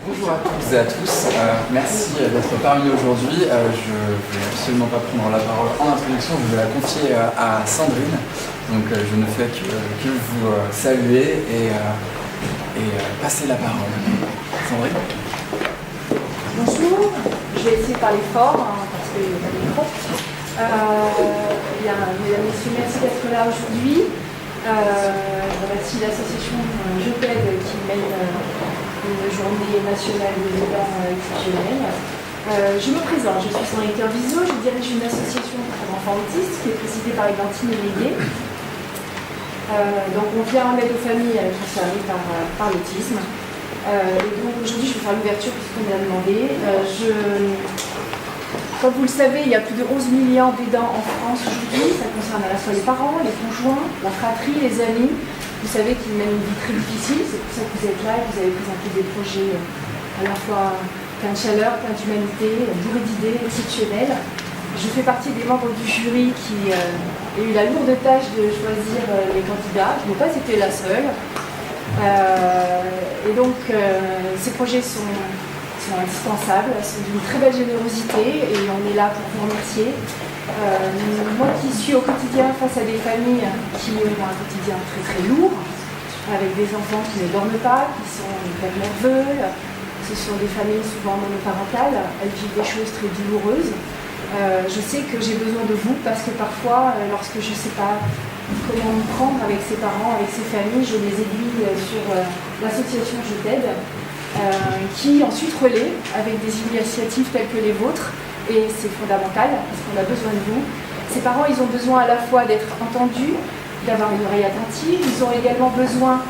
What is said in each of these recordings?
Bonjour à toutes et à tous, merci d'être parmi nous aujourd'hui. Je ne vais absolument pas prendre la parole en introduction, je vais la confier à Sandrine. Donc je ne fais que vous saluer et passer la parole. Sandrine. Bonjour, je vais essayer de parler fort parce qu'il n'y a pas de micro. Mesdames et messieurs, merci d'être là aujourd'hui. Je remercie l'association Je t'aide qui mène une journée nationale des aidants exceptionnelle. Je me présente, je suis Sandrine Terviso, je dirige une association pour enfants autistes qui est présidée par Églantine Émélié. Donc on vient en aide aux familles concernées par l'autisme. Et donc aujourd'hui je vais faire l'ouverture puisqu'on me l'a demandé. Comme vous le savez, il y a plus de 11 millions d'aidants en France aujourd'hui. Ça concerne à la fois les parents, les conjoints, la fratrie, les amis. Vous savez qu'ils mènent une vie très difficile, c'est pour ça que vous êtes là et que vous avez présenté des projets à la fois plein de chaleur, plein d'humanité, bourrés d'idées exceptionnelles. Je fais partie des membres du jury qui a eu la lourde tâche de choisir les candidats. Je n'ai pas été la seule. Et donc, ces projets sont indispensables, sont d'une très belle générosité et on est là pour vous remercier. Moi qui suis au quotidien face à des familles qui ont un quotidien très très lourd, avec des enfants qui ne dorment pas, qui sont hyper nerveux, ce sont des familles souvent monoparentales, elles vivent des choses très douloureuses. Je sais que j'ai besoin de vous parce que parfois, lorsque je ne sais pas comment me prendre avec ses parents, avec ses familles, je les aiguille sur l'association Je t'aide, qui ensuite relaie avec des initiatives telles que les vôtres, et c'est fondamental parce qu'on a besoin de vous. Ces parents, ils ont besoin à la fois d'être entendus, d'avoir une oreille attentive, ils ont également besoin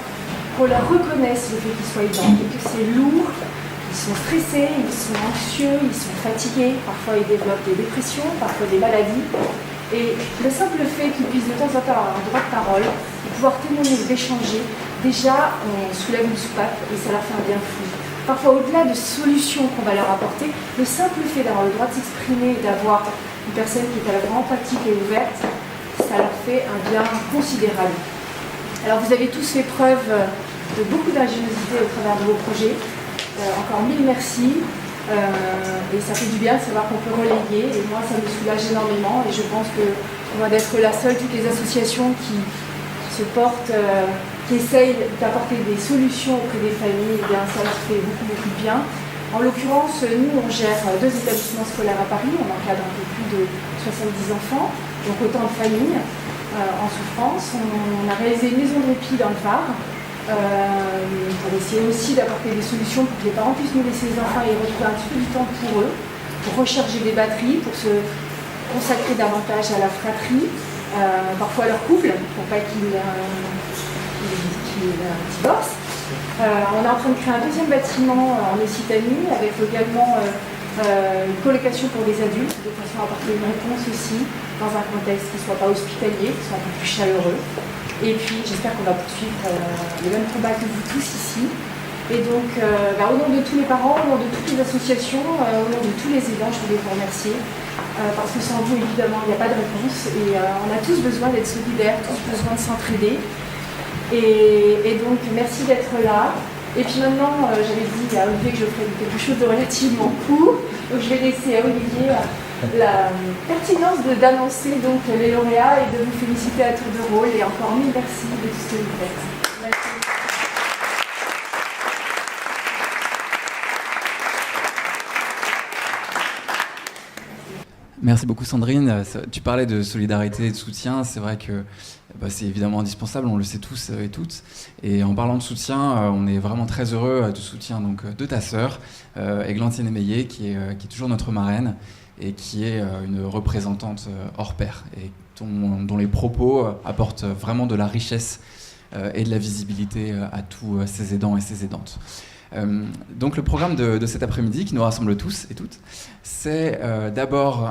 qu'on leur reconnaisse le fait qu'ils soient aidants et que c'est lourd. Ils sont stressés, ils sont anxieux, ils sont fatigués, parfois ils développent des dépressions, parfois des maladies. Et le simple fait qu'ils puissent de temps en temps avoir un droit de parole, de pouvoir témoigner, d'échanger, déjà on soulève une soupape et ça leur fait un bien fou. Parfois au-delà de solutions qu'on va leur apporter, le simple fait d'avoir le droit de s'exprimer, d'avoir une personne qui est à la fois empathique et ouverte, ça leur fait un bien considérable. Alors vous avez tous fait preuve de beaucoup d'ingéniosité au travers de vos projets. Encore mille merci. Et ça fait du bien de savoir qu'on peut relayer, et moi ça me soulage énormément, et je pense que loin d'être la seule, toutes les associations qui se portent, qui essayent d'apporter des solutions auprès des familles, eh bien, ça leur fait beaucoup de bien. En l'occurrence, nous on gère 2 établissements scolaires à Paris, on encadre un peu plus de 70 enfants, donc autant de familles en souffrance. On a réalisé une maison de répit dans le Var, pour essayer aussi d'apporter des solutions pour que les parents puissent nous laisser les enfants et retrouver un petit peu du temps pour eux, pour recharger des batteries, pour se consacrer davantage à la fratrie, parfois à leur couple, pour pas qu'ils divorcent. On est en train de créer un deuxième bâtiment en Occitanie, avec également une colocation pour des adultes, de façon à apporter une réponse aussi dans un contexte qui ne soit pas hospitalier, qui soit un peu plus chaleureux. Et puis j'espère qu'on va poursuivre le même combat que vous tous ici. Et donc au nom de tous les parents, au nom de toutes les associations, au nom de tous les aidants, je voulais vous remercier. Parce que sans vous, évidemment, il n'y a pas de réponse. Et on a tous besoin d'être solidaires, tous besoin de s'entraider. Et donc merci d'être là. Et puis maintenant, j'avais dit à Olivier que je ferais quelque chose de relativement court. Donc je vais laisser à Olivier la pertinence d'annoncer donc les lauréats et de vous féliciter à tour de rôle. Et encore mille merci de tout ce que vous faites. Merci. Merci beaucoup Sandrine. Tu parlais de solidarité et de soutien. C'est vrai que c'est évidemment indispensable, on le sait tous et toutes. Et en parlant de soutien, on est vraiment très heureux du soutien donc, de ta sœur, Églantine Émélié, qui est toujours notre marraine et qui est une représentante hors pair et dont les propos apportent vraiment de la richesse et de la visibilité à tous ces aidants et ces aidantes. Donc le programme de cet après-midi qui nous rassemble tous et toutes, c'est d'abord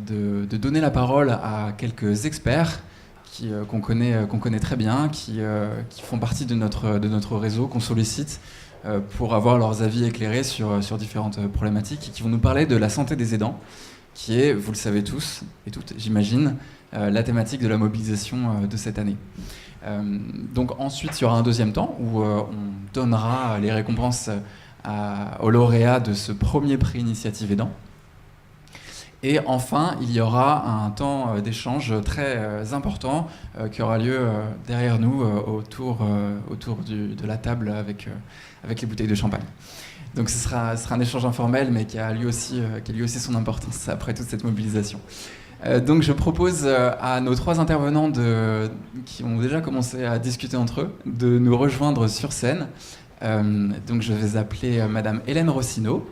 de donner la parole à quelques experts qu'on connaît très bien, qui font partie de notre réseau, qu'on sollicite pour avoir leurs avis éclairés sur différentes problématiques et qui vont nous parler de la santé des aidants, qui est, vous le savez tous et toutes, j'imagine, la thématique de la mobilisation de cette année. Donc ensuite, il y aura un deuxième temps où on donnera les récompenses aux lauréats de ce premier prix Initiative Aidant. Et enfin, il y aura un temps d'échange très important qui aura lieu derrière nous autour de la table avec les bouteilles de champagne. Donc ce sera un échange informel, mais qui a lui aussi son importance après toute cette mobilisation. Donc je propose à nos 3 intervenants qui ont déjà commencé à discuter entre eux de nous rejoindre sur scène. Donc je vais appeler Madame Hélène Rossino,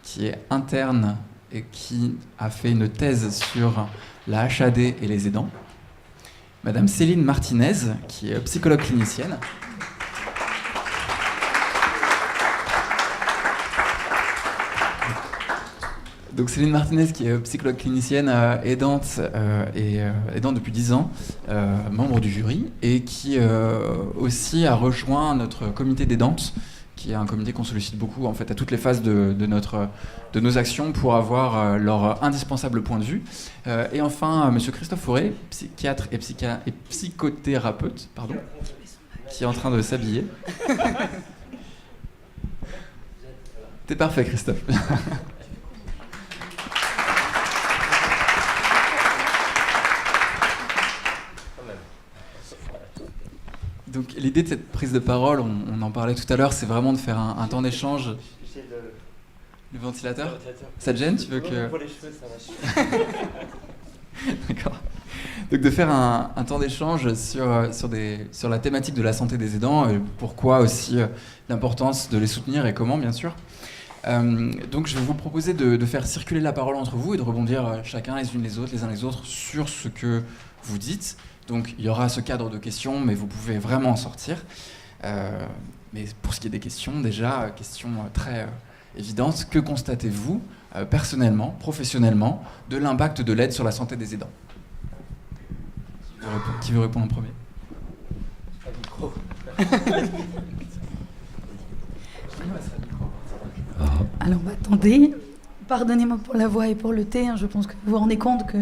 qui est interne et qui a fait une thèse sur la HAD et les aidants. Madame Céline Martinez, qui est psychologue clinicienne. Donc Céline Martinez, qui est psychologue clinicienne aidante aidante depuis 10 ans, membre du jury, et qui aussi a rejoint notre comité d'aidantes, qui est un comité qu'on sollicite beaucoup en fait à toutes les phases de nos actions pour avoir leur indispensable point de vue. Et enfin, Monsieur Christophe Fauré, psychiatre et psychothérapeute, qui est en train de s'habiller. T'es parfait, Christophe. Donc l'idée de cette prise de parole, on en parlait tout à l'heure, c'est vraiment de faire un temps d'échange. J'ai le ventilateur. Ça te gêne? Tu veux que... Pour les cheveux, ça va. D'accord. Donc de faire un temps d'échange sur la thématique de la santé des aidants, et pourquoi aussi l'importance de les soutenir et comment, bien sûr. Donc je vais vous proposer de faire circuler la parole entre vous et de rebondir chacun les uns les autres sur ce que vous dites. Donc il y aura ce cadre de questions, mais vous pouvez vraiment en sortir. Mais pour ce qui est des questions, déjà, question très évidente, que constatez-vous personnellement, professionnellement, de l'impact de l'aide sur la santé des aidants? Qui veut répondre en premier? Alors attendez, pardonnez-moi pour la voix et pour le thé, je pense que vous vous rendez compte que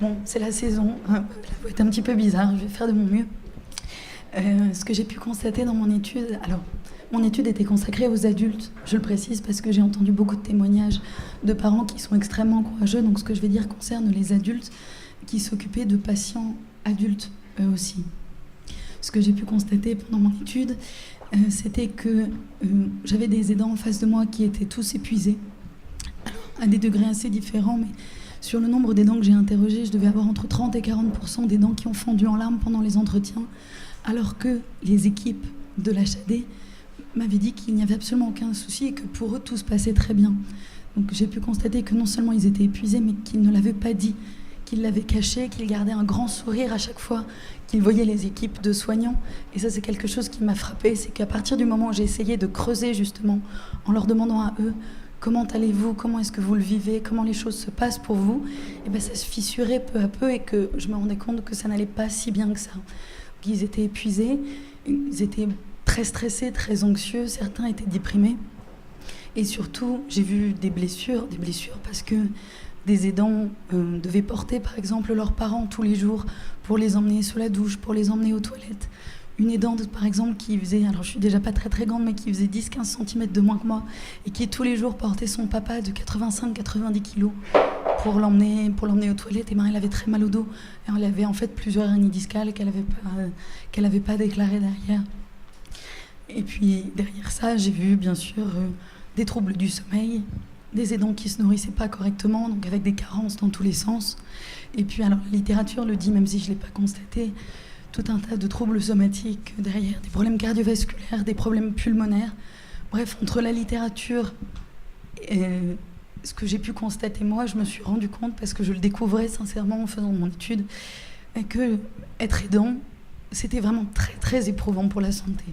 bon, c'est la saison, la voix est un petit peu bizarre, je vais faire de mon mieux. Ce que j'ai pu constater dans mon étude, alors mon étude était consacrée aux adultes, je le précise parce que j'ai entendu beaucoup de témoignages de parents qui sont extrêmement courageux, donc ce que je vais dire concerne les adultes qui s'occupaient de patients adultes eux aussi. Ce que j'ai pu constater pendant mon étude, c'était que j'avais des aidants en face de moi qui étaient tous épuisés, alors, à des degrés assez différents, mais sur le nombre d'aidants que j'ai interrogés, je devais avoir entre 30 et 40% d'aidants qui ont fondu en larmes pendant les entretiens, alors que les équipes de l'HAD m'avaient dit qu'il n'y avait absolument aucun souci et que pour eux, tout se passait très bien. Donc j'ai pu constater que non seulement ils étaient épuisés, mais qu'ils ne l'avaient pas dit, qu'ils l'avaient caché, qu'ils gardaient un grand sourire à chaque fois qu'ils voyaient les équipes de soignants. Et ça, c'est quelque chose qui m'a frappée, c'est qu'à partir du moment où j'ai essayé de creuser justement, en leur demandant à eux comment allez-vous, comment est-ce que vous le vivez, comment les choses se passent pour vous, et ben ça se fissurait peu à peu et que je me rendais compte que ça n'allait pas si bien que ça. Ils étaient épuisés, ils étaient très stressés, très anxieux, certains étaient déprimés. Et surtout, j'ai vu des blessures parce que des aidants devaient porter par exemple leurs parents tous les jours pour les emmener sous la douche, pour les emmener aux toilettes. Une aidante par exemple qui faisait, alors je suis déjà pas très grande, mais qui faisait 10-15 cm de moins que moi et qui tous les jours portait son papa de 85-90 kilos pour l'emmener aux toilettes. Et ben elle avait très mal au dos et elle avait en fait plusieurs hernies discales qu'elle avait pas déclarées derrière. Et puis derrière ça, j'ai vu bien sûr des troubles du sommeil, des aidants qui se nourrissaient pas correctement, donc avec des carences dans tous les sens. Et puis alors la littérature le dit, même si je l'ai pas constaté, tout un tas de troubles somatiques derrière, des problèmes cardiovasculaires, des problèmes pulmonaires. Bref, entre la littérature et ce que j'ai pu constater moi, je me suis rendu compte, parce que je le découvrais sincèrement en faisant mon étude, que être aidant, c'était vraiment très très éprouvant pour la santé.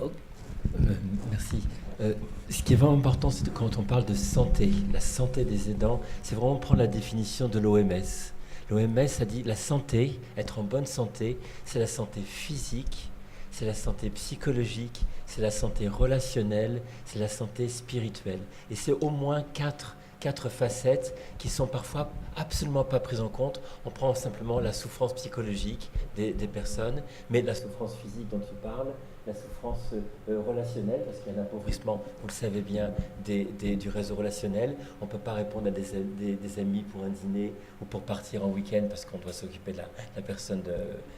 Oh. Merci. Ce qui est vraiment important, c'est que quand on parle de santé, la santé des aidants, c'est vraiment prendre la définition de l'OMS. L'OMS a dit la santé, être en bonne santé, c'est la santé physique, c'est la santé psychologique, c'est la santé relationnelle, c'est la santé spirituelle. Et c'est au moins quatre quatre facettes qui sont parfois absolument pas prises en compte. On prend simplement la souffrance psychologique des personnes, mais la souffrance physique dont tu parles, la souffrance relationnelle, parce qu'il y a un appauvrissement, vous le savez bien, du réseau relationnel. On ne peut pas répondre à des amis pour un dîner ou pour partir en week-end parce qu'on doit s'occuper de la personne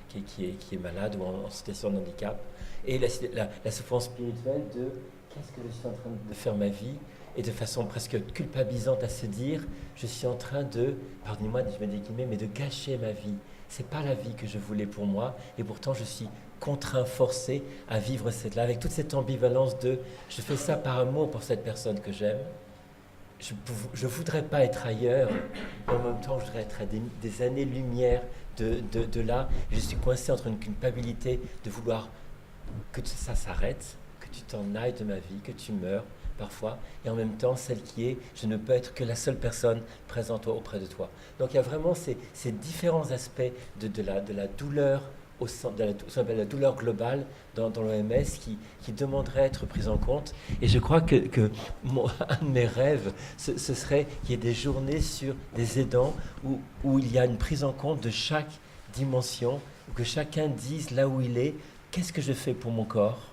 qui est malade ou en situation de handicap. Et la souffrance spirituelle de qu'est-ce que je suis en train de faire ma vie, et de façon presque culpabilisante à se dire, je suis en train de, pardonnez-moi, je mets des guillemets, mais de gâcher ma vie. C'est pas la vie que je voulais pour moi, et pourtant je suis contraint, forcé à vivre cette-là, avec toute cette ambivalence de, je fais ça par amour pour cette personne que j'aime, je voudrais pas être ailleurs, et en même temps je voudrais être à des années-lumière de là, je suis coincé entre une culpabilité de vouloir que ça s'arrête, que tu t'en ailles de ma vie, que tu meurs, parfois, et en même temps celle qui est, je ne peux être que la seule personne présente auprès de toi. Donc il y a vraiment ces différents aspects de la douleur, au sein de ce qu'on appelle la douleur globale dans l'OMS qui demanderait à être prise en compte. Et je crois que un de mes rêves, ce serait qu'il y ait des journées sur des aidants où il y a une prise en compte de chaque dimension, où que chacun dise là où il est, qu'est-ce que je fais pour mon corps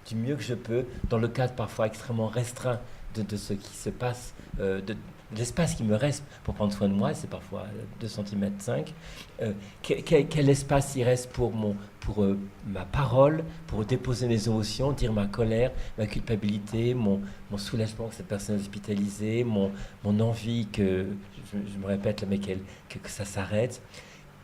du mieux que je peux, dans le cadre parfois extrêmement restreint de ce qui se passe, de l'espace qui me reste pour prendre soin de moi, c'est parfois 2 cm 5. Quel espace il reste pour ma parole, pour déposer mes émotions, dire ma colère, ma culpabilité, mon soulagement que cette personne est hospitalisée, mon envie que, je me répète là, mais que ça s'arrête.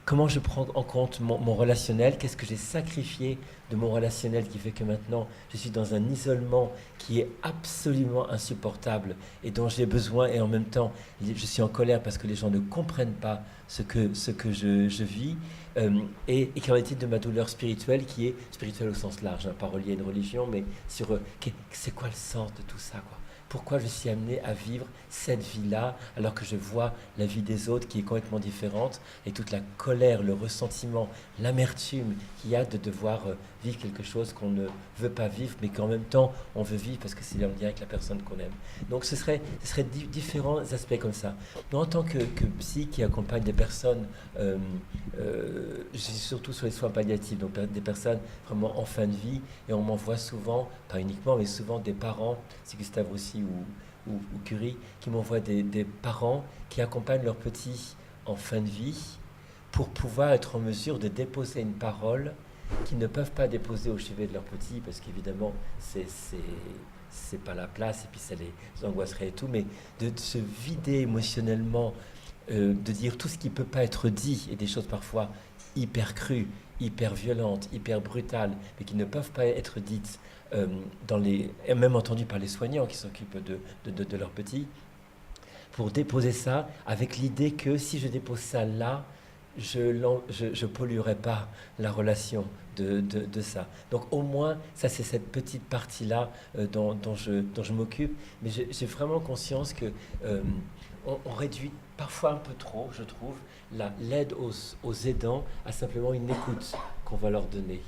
Comment je prends en compte mon relationnel, qu'est-ce que j'ai sacrifié de mon relationnel qui fait que maintenant je suis dans un isolement qui est absolument insupportable et dont j'ai besoin, et en même temps je suis en colère parce que les gens ne comprennent pas ce que je vis, et qu'en est-il de ma douleur spirituelle qui est spirituelle au sens large, pas reliée à une religion, mais sur c'est quoi le sens de tout ça, quoi. Pourquoi je suis amené à vivre cette vie-là alors que je vois la vie des autres qui est complètement différente, et toute la colère, le ressentiment, l'amertume qu'il y a de devoir vivre quelque chose qu'on ne veut pas vivre mais qu'en même temps on veut vivre parce que c'est en lien avec la personne qu'on aime. Donc ce serait différents aspects comme ça. Mais en tant que psy qui accompagne des personnes, je suis surtout sur les soins palliatifs, donc des personnes vraiment en fin de vie, et on m'en voit souvent, pas uniquement, mais souvent des parents, c'est Gustave Roussy ou Curie, qui m'envoient des parents qui accompagnent leurs petits en fin de vie pour pouvoir être en mesure de déposer une parole qu'ils ne peuvent pas déposer au chevet de leurs petits, parce qu'évidemment c'est pas la place, et puis ça les angoisserait et tout, mais de se vider émotionnellement, de dire tout ce qui ne peut pas être dit, et des choses parfois hyper crues, hyper violentes, hyper brutales, mais qui ne peuvent pas être dites, et même entendues par les soignants qui s'occupent de leurs petits, pour déposer ça avec l'idée que si je dépose ça là, je polluerai pas la relation de ça. Donc au moins, ça c'est cette petite partie-là dont je m'occupe, mais j'ai vraiment conscience que on réduit parfois un peu trop, je trouve, l'aide aux aidants à simplement une écoute qu'on va leur donner.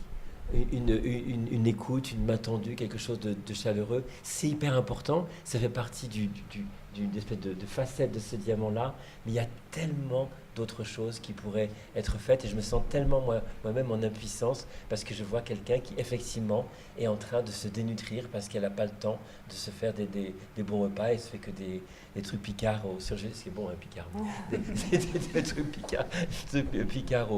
Une écoute, une main tendue, quelque chose de chaleureux, c'est hyper important, ça fait partie d'une espèce de facette de ce diamant-là, mais il y a tellement d'autres choses qui pourraient être faites, et je me sens tellement moi-même en impuissance, parce que je vois quelqu'un qui effectivement est en train de se dénutrir parce qu'elle n'a pas le temps de se faire des bons repas, et se fait que des trucs picards au surgelé, c'est bon un picard, des trucs picards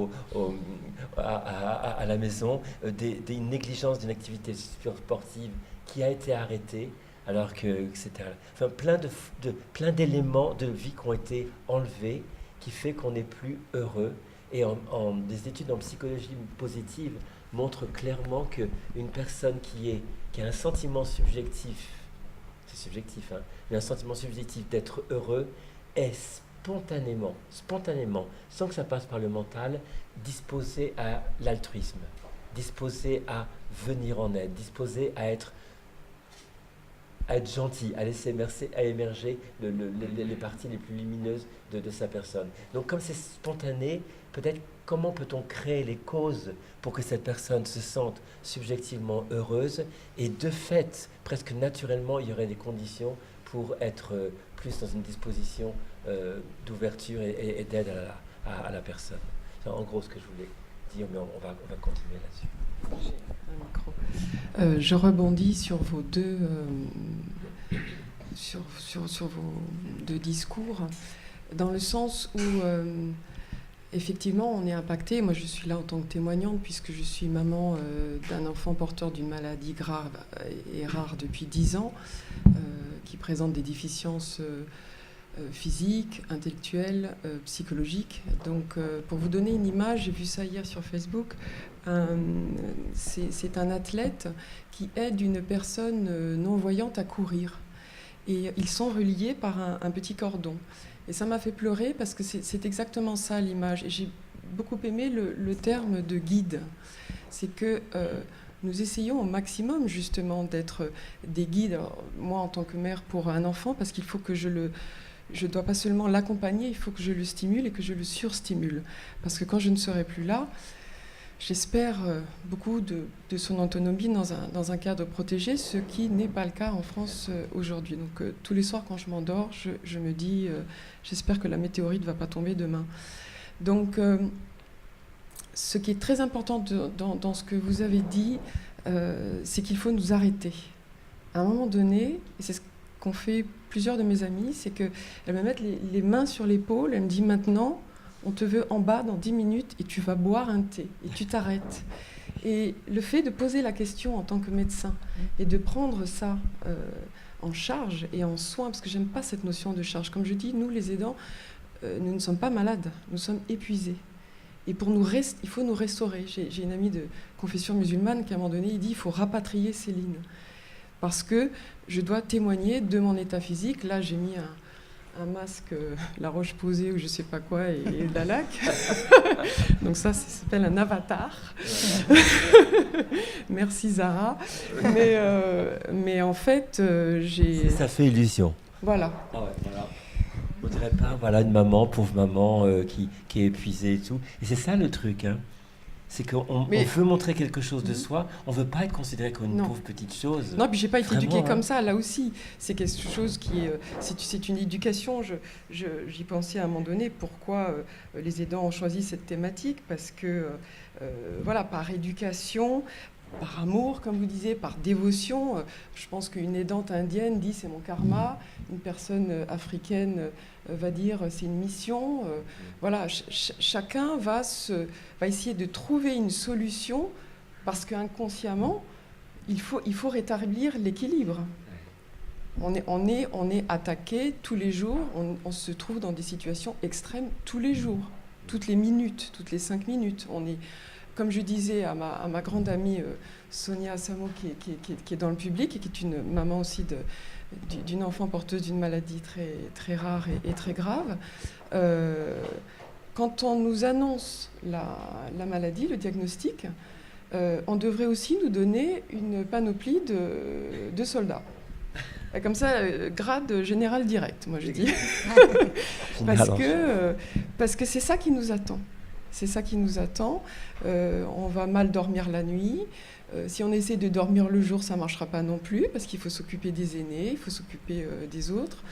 à la maison, une négligence d'une activité sportive qui a été arrêtée, alors que c'était plein d'éléments de vie qui ont été enlevés, qui fait qu'on n'est plus heureux. Et des études en psychologie positive montrent clairement qu'une personne qui a un sentiment subjectif, c'est subjectif, hein, mais un sentiment subjectif d'être heureux, est spontanément, sans que ça passe par le mental, disposé à l'altruisme, disposé à venir en aide, disposé à être gentil, à laisser émerger les parties les plus lumineuses de sa personne. Donc comme c'est spontané, peut-être comment peut-on créer les causes pour que cette personne se sente subjectivement heureuse, et de fait, presque naturellement, il y aurait des conditions pour être plus dans une disposition d'ouverture et d'aide à la personne. C'est en gros ce que je voulais dire, mais on va continuer là-dessus. J'ai un micro. Je rebondis sur vos deux sur vos deux discours, dans le sens où effectivement on est impacté. Moi je suis là en tant que témoignante puisque je suis maman d'un enfant porteur d'une maladie grave et rare depuis 10 ans, qui présente des déficiences physiques, intellectuelles, psychologiques. Donc pour vous donner une image, j'ai vu ça hier sur Facebook, c'est un athlète qui aide une personne non-voyante à courir. Et ils sont reliés par un petit cordon. Et ça m'a fait pleurer parce que c'est exactement ça l'image. Et j'ai beaucoup aimé le terme de guide. C'est que nous essayons au maximum justement d'être des guides. Alors, moi en tant que mère pour un enfant, parce qu'il faut que je ne dois pas seulement l'accompagner, il faut que je le stimule et que je le surstimule. Parce que quand je ne serai plus là, j'espère beaucoup de son autonomie dans un cadre protégé, ce qui n'est pas le cas en France aujourd'hui. Donc tous les soirs quand je m'endors, je me dis j'espère que la météorite ne va pas tomber demain. Donc ce qui est très important dans ce que vous avez dit, c'est qu'il faut nous arrêter. À un moment donné, et c'est ce qu'ont fait plusieurs de mes amies, c'est qu'elles me mettent les mains sur l'épaule, elles me disent maintenant, on te veut en bas dans 10 minutes et tu vas boire un thé et tu t'arrêtes. Et le fait de poser la question en tant que médecin et de prendre ça en charge et en soin, parce que j'aime pas cette notion de charge. Comme je dis, nous les aidants, nous ne sommes pas malades, nous sommes épuisés. Et il faut nous restaurer. J'ai une amie de confession musulmane qui à un moment donné, il dit il faut rapatrier Céline. Parce que je dois témoigner de mon état physique. Là, j'ai mis un masque, la roche posée ou je sais pas quoi, et de la laque. Donc ça s'appelle un avatar. Merci Zara. Mais en fait, j'ai... Ça fait illusion. Voilà. Ah ouais, voilà. On dirait pas, voilà, une maman, pauvre maman, qui est épuisée et tout. Et c'est ça le truc, hein. C'est qu'on veut montrer quelque chose de soi, on ne veut pas être considéré comme une pauvre petite chose. Non, puis j'ai pas été Vraiment, éduquée comme ça, là aussi. C'est quelque chose qui est... C'est une éducation, j'y pensais à un moment donné, pourquoi les aidants ont choisi cette thématique, parce que, voilà, par éducation, par amour, comme vous disiez, par dévotion, je pense qu'une aidante indienne dit c'est mon karma, une personne africaine va dire c'est une mission. Voilà, chacun va essayer de trouver une solution parce qu'inconsciemment, il faut rétablir l'équilibre. On est attaqué tous les jours, on se trouve dans des situations extrêmes tous les jours, toutes les minutes, toutes les 5 minutes. On est, comme je disais à ma grande amie Sonia Samo, qui est dans le public et qui est une maman aussi d'une enfant porteuse d'une maladie très, très rare et très grave, quand on nous annonce la maladie, le diagnostic, on devrait aussi nous donner une panoplie de soldats. Et comme ça, grade général direct, moi je dis. Parce que c'est ça qui nous attend. C'est ça qui nous attend. On va mal dormir la nuit. Si on essaie de dormir le jour, ça ne marchera pas non plus, parce qu'il faut s'occuper des aînés, il faut s'occuper des autres.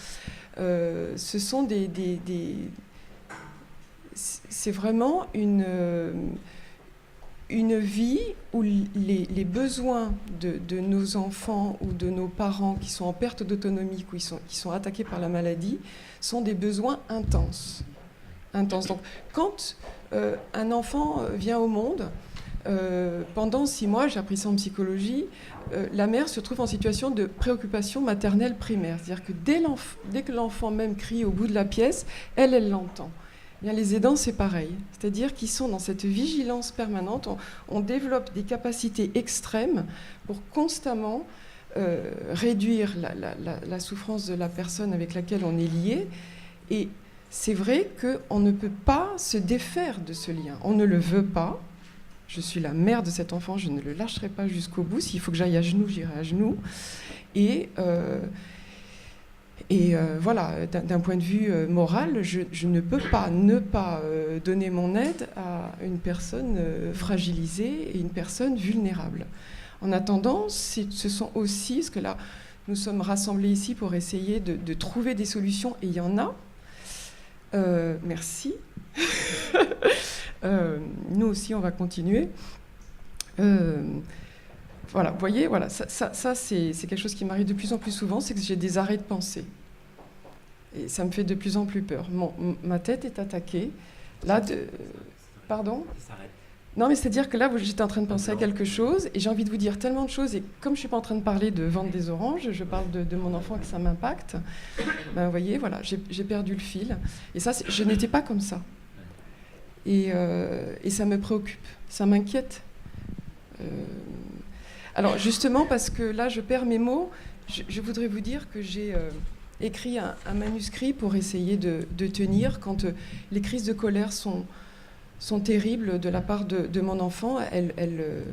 Ce sont c'est vraiment une vie où les besoins de nos enfants ou de nos parents qui sont en perte d'autonomie, ou qui sont attaqués par la maladie, sont des besoins intenses. Donc, quand un enfant vient au monde, pendant 6 mois, j'ai appris ça en psychologie, la mère se trouve en situation de préoccupation maternelle primaire. C'est-à-dire que dès que l'enfant même crie au bout de la pièce, elle l'entend. Bien, les aidants, c'est pareil. C'est-à-dire qu'ils sont dans cette vigilance permanente. On développe des capacités extrêmes pour constamment réduire la souffrance de la personne avec laquelle on est lié. Et c'est vrai qu'on ne peut pas se défaire de ce lien. On ne le veut pas. Je suis la mère de cet enfant, je ne le lâcherai pas jusqu'au bout. S'il faut que j'aille à genoux, j'irai à genoux. Et voilà, d'un point de vue moral, je ne peux pas ne pas donner mon aide à une personne fragilisée et une personne vulnérable. En attendant, ce sont aussi, parce que là, nous sommes rassemblés ici pour essayer de trouver des solutions, et il y en a. Merci. Nous aussi, on va continuer. Voilà, vous voyez, voilà, ça c'est quelque chose qui m'arrive de plus en plus souvent, c'est que j'ai des arrêts de pensée. Et ça me fait de plus en plus peur. Ma tête est attaquée. Là, pardon ? Non, mais c'est-à-dire que là, j'étais en train de penser à quelque chose et j'ai envie de vous dire tellement de choses. Et comme je ne suis pas en train de parler de vendre des oranges, je parle de mon enfant et que ça m'impacte. Ben, vous voyez, voilà, j'ai perdu le fil. Et ça, je n'étais pas comme ça. Et ça me préoccupe, ça m'inquiète. Alors, justement, parce que là, je perds mes mots, je voudrais vous dire que j'ai écrit un manuscrit pour essayer de tenir quand les crises de colère sont terribles de la part de mon enfant. Elles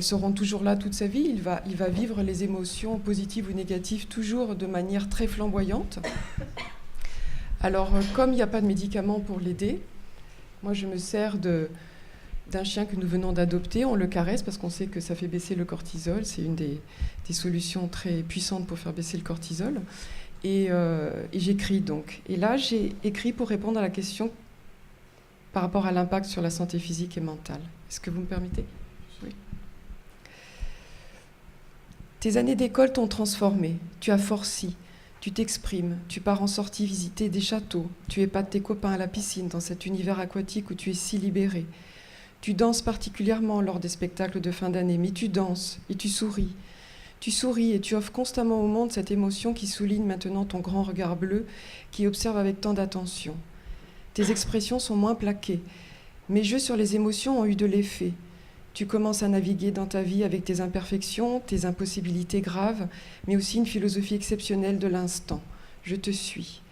seront toujours là toute sa vie. Il va vivre les émotions positives ou négatives toujours de manière très flamboyante. Alors, comme il n'y a pas de médicaments pour l'aider, moi je me sers d'un chien que nous venons d'adopter. On le caresse parce qu'on sait que ça fait baisser le cortisol. C'est une des solutions très puissantes pour faire baisser le cortisol. Et j'écris donc. Et là, j'ai écrit pour répondre à la question par rapport à l'impact sur la santé physique et mentale. Est-ce que vous me permettez ? Oui. Tes années d'école t'ont transformé. Tu as forci. Tu t'exprimes. Tu pars en sortie visiter des châteaux. Tu épates tes copains à la piscine dans cet univers aquatique où tu es si libéré. Tu danses particulièrement lors des spectacles de fin d'année, mais tu danses et tu souris. Tu souris et tu offres constamment au monde cette émotion qui souligne maintenant ton grand regard bleu qui observe avec tant d'attention. Tes expressions sont moins plaquées. Mes jeux sur les émotions ont eu de l'effet. Tu commences à naviguer dans ta vie avec tes imperfections, tes impossibilités graves, mais aussi une philosophie exceptionnelle de l'instant. Je te suis.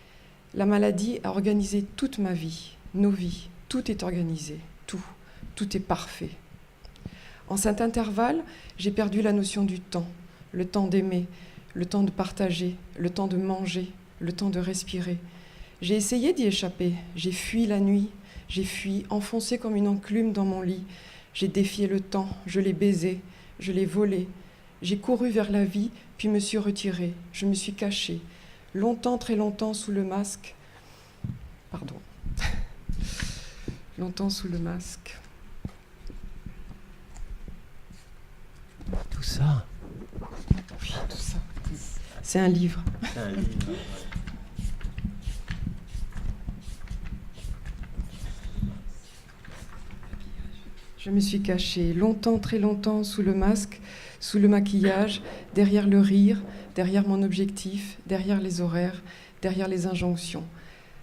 La maladie a organisé toute ma vie, nos vies. Tout est organisé, tout. Tout est parfait. En cet intervalle, j'ai perdu la notion du temps, le temps d'aimer, le temps de partager, le temps de manger, le temps de respirer. J'ai essayé d'y échapper, j'ai fui la nuit, j'ai fui, enfoncé comme une enclume dans mon lit. J'ai défié le temps, je l'ai baisé, je l'ai volé. J'ai couru vers la vie, puis me suis retirée, je me suis cachée, longtemps, très longtemps sous le masque. Pardon. Longtemps sous le masque. Tout ça. Oui, tout ça. C'est un livre. C'est un livre. Je me suis cachée longtemps, très longtemps sous le masque, sous le maquillage, derrière le rire, derrière mon objectif, derrière les horaires, derrière les injonctions.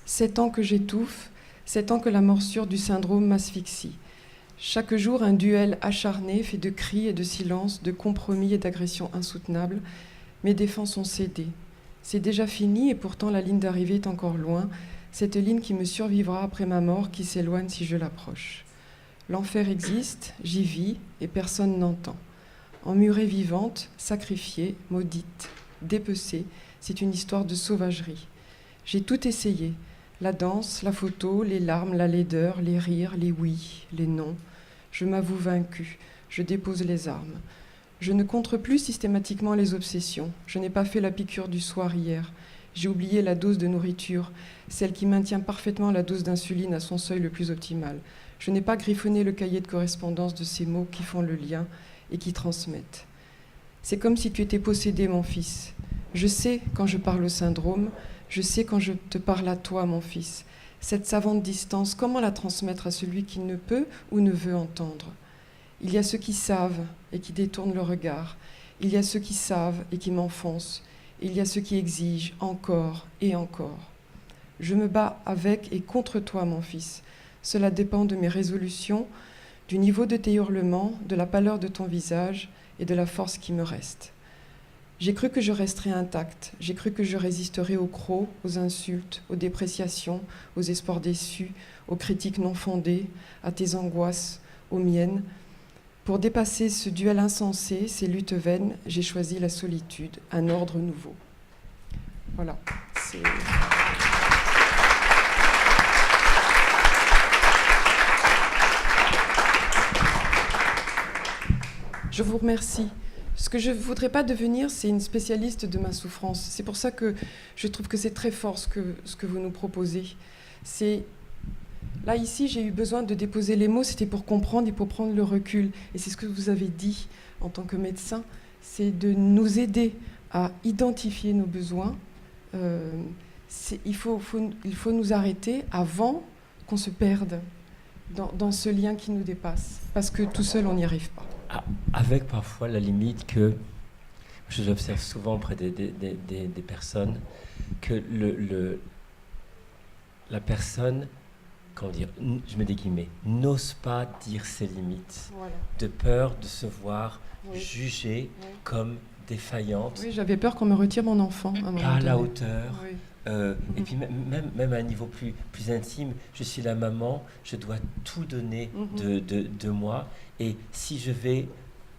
7 ans que j'étouffe, 7 ans que la morsure du syndrome m'asphyxie. Chaque jour, un duel acharné fait de cris et de silences, de compromis et d'agressions insoutenables. Mes défenses ont cédé. C'est déjà fini et pourtant la ligne d'arrivée est encore loin, cette ligne qui me survivra après ma mort, qui s'éloigne si je l'approche. L'enfer existe, j'y vis et personne n'entend. Emmurée vivante, sacrifiée, maudite, dépecée, c'est une histoire de sauvagerie. J'ai tout essayé, la danse, la photo, les larmes, la laideur, les rires, les oui, les non. Je m'avoue vaincue, je dépose les armes. Je ne contre plus systématiquement les obsessions. Je n'ai pas fait la piqûre du soir hier. J'ai oublié la dose de nourriture, celle qui maintient parfaitement la dose d'insuline à son seuil le plus optimal. Je n'ai pas griffonné le cahier de correspondance de ces mots qui font le lien et qui transmettent. C'est comme si tu étais possédé, mon fils. Je sais quand je parle au syndrome, je sais quand je te parle à toi, mon fils. Cette savante distance, comment la transmettre à celui qui ne peut ou ne veut entendre ? Il y a ceux qui savent et qui détournent le regard. Il y a ceux qui savent et qui m'enfoncent. Il y a ceux qui exigent encore et encore. Je me bats avec et contre toi, mon fils. Cela dépend de mes résolutions, du niveau de tes hurlements, de la pâleur de ton visage et de la force qui me reste. J'ai cru que je resterais intacte. J'ai cru que je résisterais aux crocs, aux insultes, aux dépréciations, aux espoirs déçus, aux critiques non fondées, à tes angoisses, aux miennes. Pour dépasser ce duel insensé, ces luttes vaines, j'ai choisi la solitude, un ordre nouveau. Voilà. Je vous remercie Ce que je ne voudrais pas devenir, c'est une spécialiste de ma souffrance. C'est pour ça que je trouve que c'est très fort ce que vous nous proposez. Là, ici, j'ai eu besoin de déposer les mots, c'était pour comprendre et pour prendre le recul. Et c'est ce que vous avez dit en tant que médecin, c'est de nous aider à identifier nos besoins. Il faut nous arrêter avant qu'on se perde dans ce lien qui nous dépasse. Parce que tout seul, on n'y arrive pas. Avec parfois la limite que j'observe souvent auprès des personnes, que la personne, comment dire, je mets des guillemets, n'ose pas dire ses limites, Voilà. de peur de se voir Oui. jugée Oui. comme défaillante, Oui, j'avais peur qu'on me retire mon enfant. À un moment pas à la donné. hauteur. Oui. Et puis même à un niveau plus intime, je suis la maman, je dois tout donner de moi. Et si je vais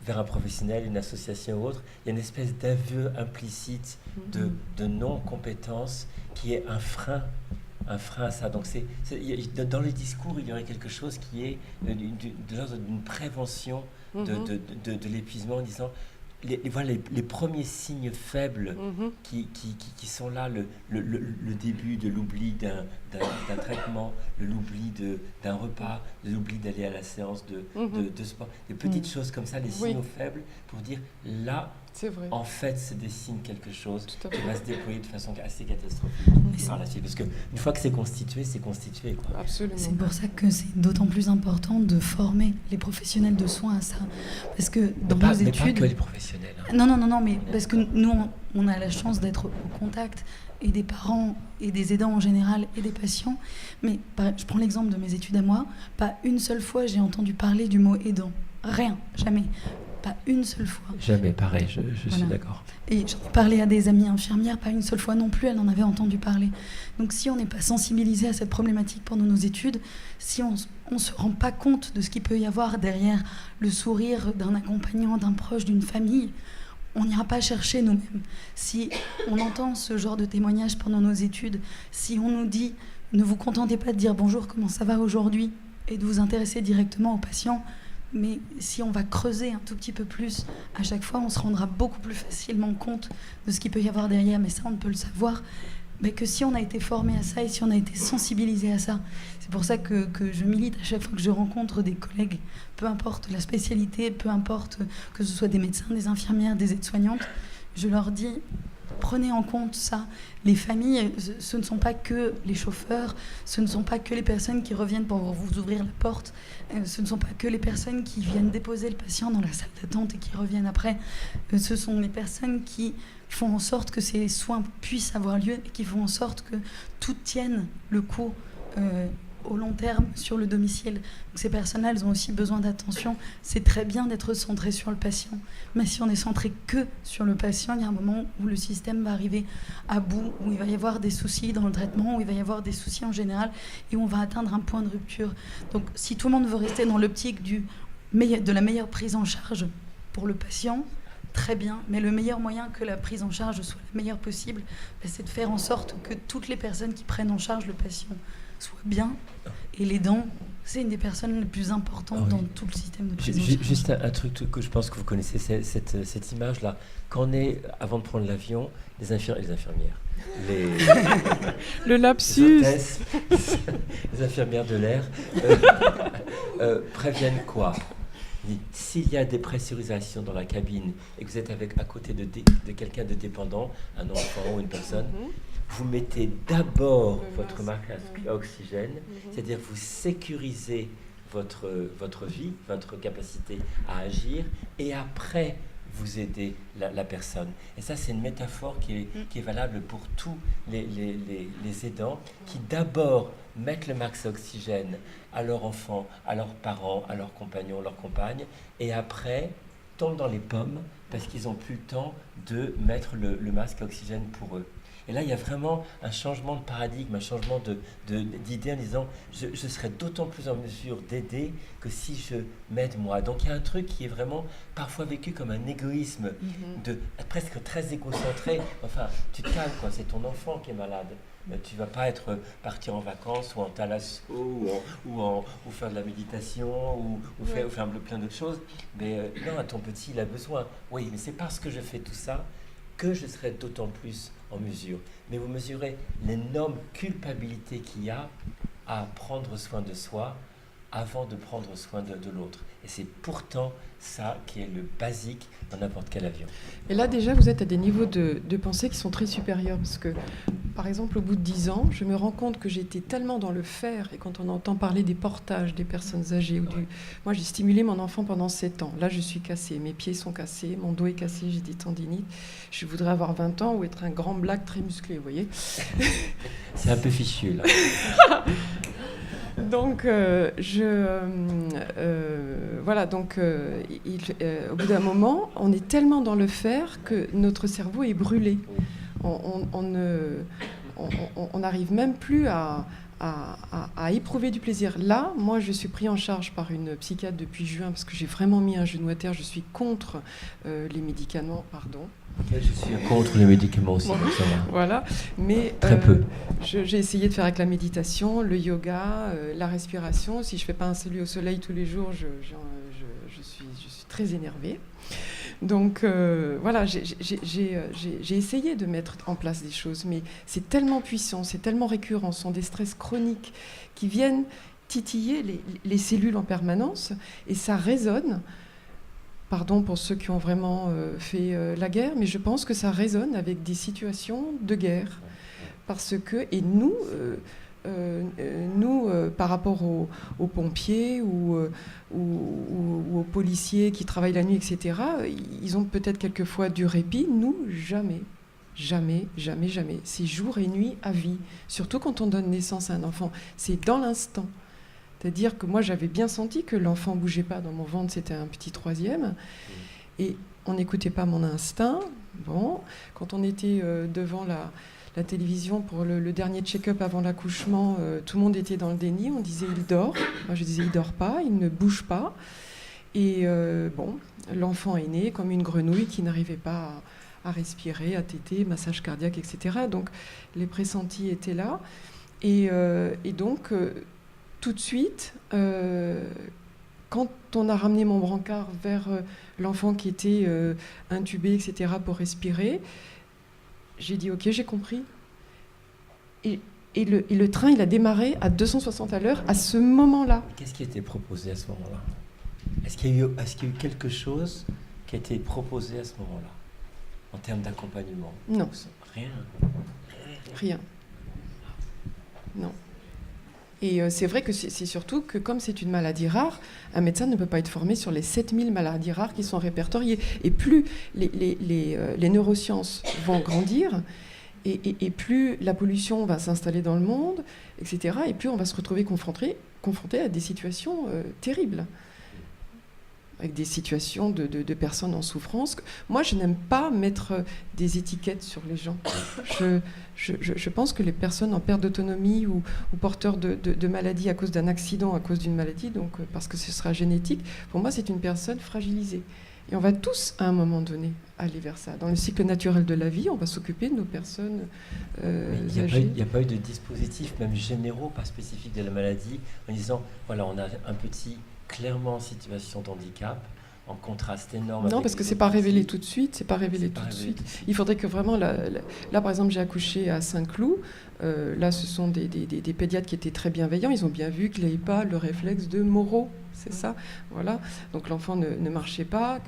vers un professionnel, une association ou autre, il y a une espèce d'aveu implicite de non-compétence qui est un frein à ça. Donc dans le discours, il y aurait quelque chose qui est de l'ordre d'une prévention de l'épuisement, en disant les premiers signes faibles qui sont là, le début de l'oubli d'un traitement, l'oubli d'un repas, l'oubli d'aller à la séance de sport, des petites choses comme ça, les signaux faibles pour dire là, c'est vrai. En fait, se dessine quelque chose Tout à qui fait. va se déployer de façon assez catastrophique par la suite. Parce qu'une fois que c'est constitué, quoi. Absolument. C'est pour ça que c'est d'autant plus important de former les professionnels de soins à ça. Parce que dans nos Mais études... pas que les professionnels. Hein. Non, mais parce que nous, on a la chance d'être au contact et des parents et des aidants en général et des patients. Mais je prends l'exemple de mes études à moi. Pas une seule fois j'ai entendu parler du mot aidant. Rien, jamais. Pas une seule fois. Jamais, pareil, je suis d'accord. Et j'en ai parlé à des amies infirmières, pas une seule fois non plus, elles en avaient entendu parler. Donc si on n'est pas sensibilisé à cette problématique pendant nos études, si on ne se rend pas compte de ce qu'il peut y avoir derrière le sourire d'un accompagnant, d'un proche, d'une famille, on n'ira pas chercher nous-mêmes. Si on entend ce genre de témoignages pendant nos études, si on nous dit « ne vous contentez pas de dire bonjour, comment ça va aujourd'hui ?» et de vous intéresser directement aux patients, mais si on va creuser un tout petit peu plus, à chaque fois, on se rendra beaucoup plus facilement compte de ce qu'il peut y avoir derrière. Mais ça, on ne peut le savoir que si on a été formé à ça et si on a été sensibilisé à ça. C'est pour ça que je milite à chaque fois que je rencontre des collègues, peu importe la spécialité, peu importe que ce soit des médecins, des infirmières, des aides-soignantes, je leur dis... Prenez en compte ça. Les familles, ce ne sont pas que les chauffeurs, ce ne sont pas que les personnes qui reviennent pour vous ouvrir la porte, ce ne sont pas que les personnes qui viennent déposer le patient dans la salle d'attente et qui reviennent après. Ce sont les personnes qui font en sorte que ces soins puissent avoir lieu et qui font en sorte que tout tienne le coup au long terme sur le domicile. Donc ces personnes-là, elles ont aussi besoin d'attention. C'est très bien d'être centré sur le patient, mais si on est centré que sur le patient, il y a un moment où le système va arriver à bout, où il va y avoir des soucis dans le traitement, où il va y avoir des soucis en général, et où on va atteindre un point de rupture. Donc si tout le monde veut rester dans l'optique de la meilleure prise en charge pour le patient, très bien, mais le meilleur moyen que la prise en charge soit la meilleure possible, c'est de faire en sorte que toutes les personnes qui prennent en charge le patient soient bien, et l'aidant, c'est une des personnes les plus importantes dans tout le système de prise en charge. Juste un truc que je pense que vous connaissez, cette image-là. Quand on est, avant de prendre l'avion, les infirmières, le lapsus, les hôtesses, les infirmières de l'air préviennent quoi? S'il y a des pressurisations dans la cabine et que vous êtes à côté de quelqu'un de dépendant, un enfant ou une personne, vous mettez d'abord votre masque à oxygène, c'est-à-dire vous sécurisez votre vie, votre capacité à agir, et après vous aidez la personne. Et ça, c'est une métaphore qui est valable pour tous les aidants, qui d'abord mettent le max à oxygène à leurs enfants, à leurs parents, à leurs compagnons, leurs compagnes, et après tombent dans les pommes parce qu'ils n'ont plus le temps de mettre le masque à oxygène pour eux. Et là, il y a vraiment un changement de paradigme, un changement d'idée en disant je serai d'autant plus en mesure d'aider que si je m'aide moi. Donc il y a un truc qui est vraiment parfois vécu comme un égoïsme, presque très égocentré. Enfin, tu te calmes, quoi, c'est ton enfant qui est malade. Mais tu vas pas être partir en vacances ou en thalasso ou faire de la méditation ou faire plein d'autres choses. Mais non, ton petit, il a besoin. Oui, mais c'est parce que je fais tout ça que je serai d'autant plus en mesure. Mais vous mesurez l'énorme culpabilité qu'il y a à prendre soin de soi avant de prendre soin de l'autre. Et c'est pourtant ça qui est le basique dans n'importe quel avion. Et là, déjà, vous êtes à des niveaux de pensée qui sont très supérieurs. Parce que, par exemple, au bout de 10 ans, je me rends compte que j'étais tellement dans le faire. Et quand on entend parler des portages des personnes âgées, moi, j'ai stimulé mon enfant pendant 7 ans. Là, je suis cassée. Mes pieds sont cassés, mon dos est cassé, j'ai des tendinites. Je voudrais avoir 20 ans ou être un grand black très musclé, vous voyez. C'est un peu fichu, là. Donc, voilà, donc au bout d'un moment, on est tellement dans le faire que notre cerveau est brûlé. On n'arrive même plus à éprouver du plaisir. Là, moi, je suis pris en charge par une psychiatre depuis juin parce que j'ai vraiment mis un genou à terre. Je suis contre les médicaments, pardon. Je suis contre les médicaments aussi, donc ça va. Voilà, mais très peu. J'ai essayé de faire avec la méditation, le yoga, la respiration. Si je fais pas un salut au soleil tous les jours, je suis très énervée. Donc voilà, j'ai essayé de mettre en place des choses, mais c'est tellement puissant, c'est tellement récurrent, ce sont des stress chroniques qui viennent titiller les cellules en permanence, et ça résonne. Pardon pour ceux qui ont vraiment fait la guerre, mais je pense que ça résonne avec des situations de guerre. Parce que, et nous, par rapport aux pompiers ou aux policiers qui travaillent la nuit, etc., ils ont peut-être quelquefois du répit. Nous, jamais. Jamais, jamais, jamais. C'est jour et nuit à vie. Surtout quand on donne naissance à un enfant. C'est dans l'instant. C'est-à-dire que moi, j'avais bien senti que l'enfant ne bougeait pas dans mon ventre, c'était un petit troisième. Et on n'écoutait pas mon instinct. Bon, quand on était devant la télévision pour le dernier check-up avant l'accouchement, tout le monde était dans le déni. On disait, il dort. Moi, je disais, il ne dort pas, il ne bouge pas. Et bon, l'enfant est né comme une grenouille qui n'arrivait pas à respirer, à téter, massage cardiaque, etc. Donc, les pressentis étaient là. Et donc... tout de suite, quand on a ramené mon brancard vers l'enfant qui était intubé, etc., pour respirer, j'ai dit « Ok, j'ai compris ». Et le train, il a démarré à 260 à l'heure à ce moment-là. Qu'est-ce qui a été proposé à ce moment-là ? Est-ce qu'il y a eu quelque chose qui a été proposé à ce moment-là, en termes d'accompagnement ? Non. Rien. Non. Et c'est vrai que c'est surtout que comme c'est une maladie rare, un médecin ne peut pas être formé sur les 7000 maladies rares qui sont répertoriées. Et plus les neurosciences vont grandir, et plus la pollution va s'installer dans le monde, etc., et plus on va se retrouver confronté à des situations terribles, avec des situations de personnes en souffrance. Moi, je n'aime pas mettre des étiquettes sur les gens. Je pense que les personnes en perte d'autonomie ou porteurs de maladies à cause d'un accident, à cause d'une maladie, donc parce que ce sera génétique, pour moi, c'est une personne fragilisée. Et on va tous, à un moment donné, aller vers ça. Dans le cycle naturel de la vie, on va s'occuper de nos personnes âgées. Il n'y a pas eu de dispositifs, même généraux, pas spécifiques de la maladie, en disant, voilà, on a un petit... clairement en situation de handicap, en contraste énorme. Non, parce que c'est pas révélé tout de suite. C'est pas révélé tout de suite. Il faudrait que vraiment, là par exemple, j'ai accouché à Saint-Cloud. Là, ce sont des pédiatres qui étaient très bienveillants. Ils ont bien vu qu'il n'avait pas le réflexe de Moreau. C'est ça, voilà. Donc l'enfant ne marchait pas,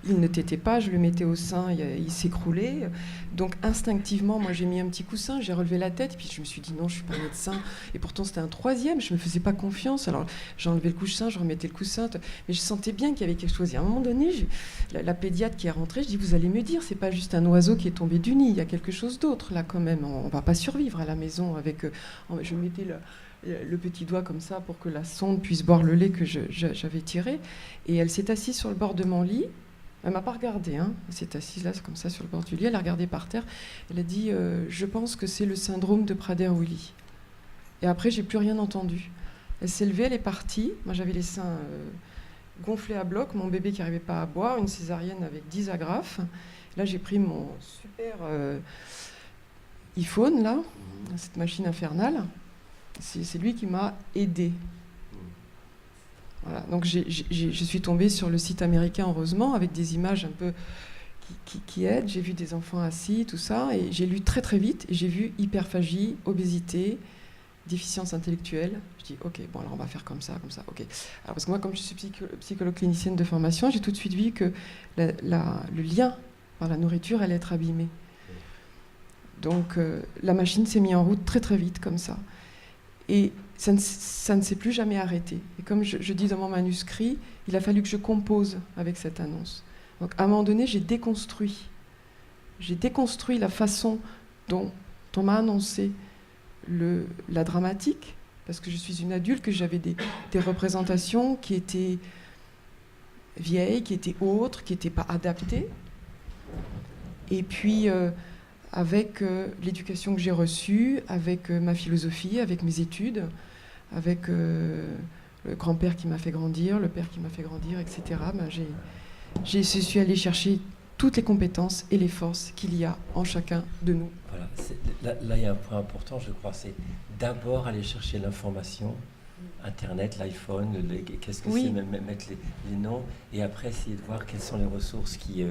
qu'il ne tétait pas, je le mettais au sein, il s'écroulait. Donc instinctivement, moi j'ai mis un petit coussin, j'ai relevé la tête, puis je me suis dit non, je suis pas médecin. Et pourtant c'était un troisième, je me faisais pas confiance. Alors j'ai enlevé le coussin, je remettais le coussin, mais je sentais bien qu'il y avait quelque chose. Et à un moment donné, la pédiatre qui est rentrée, je dis vous allez me dire, c'est pas juste un oiseau qui est tombé du nid, il y a quelque chose d'autre là quand même. On va pas survivre à la maison avec. Je mettais le petit doigt comme ça pour que la sonde puisse boire le lait que j'avais tiré. Et elle s'est assise sur le bord de mon lit. Elle m'a pas regardée. Elle s'est assise là, comme ça, sur le bord du lit. Elle a regardé par terre. Elle a dit je pense que c'est le syndrome de Prader-Willi. Et après, j'ai plus rien entendu. Elle s'est levée, elle est partie. Moi, j'avais les seins gonflés à bloc. Mon bébé qui n'arrivait pas à boire. Une césarienne avec 10 agrafes. Là, j'ai pris mon super... iPhone, là, cette machine infernale, c'est lui qui m'a aidé. Voilà. Donc je suis tombée sur le site américain, heureusement, avec des images un peu qui aident. J'ai vu des enfants assis, tout ça, et j'ai lu très très vite, et j'ai vu hyperphagie, obésité, déficience intellectuelle. Je dis, ok, bon, alors on va faire comme ça, ok. Alors, parce que moi, comme je suis psychologue clinicienne de formation, j'ai tout de suite vu que le lien par la nourriture allait être abîmé. Donc, la machine s'est mise en route très très vite, comme ça. Et ça ne s'est plus jamais arrêté. Et comme je dis dans mon manuscrit, il a fallu que je compose avec cette annonce. Donc, à un moment donné, j'ai déconstruit la façon dont on m'a annoncé la dramatique, parce que je suis une adulte, que j'avais des représentations qui étaient vieilles, qui étaient autres, qui n'étaient pas adaptées. Et puis, avec l'éducation que j'ai reçue, avec ma philosophie, avec mes études, avec le grand-père qui m'a fait grandir, le père qui m'a fait grandir, etc., je suis allée chercher toutes les compétences et les forces qu'il y a en chacun de nous. Voilà, là, il y a un point important, je crois, c'est d'abord aller chercher l'information, Internet, l'iPhone, qu'est-ce que c'est, mettre les noms, et après essayer de voir quelles sont les ressources qui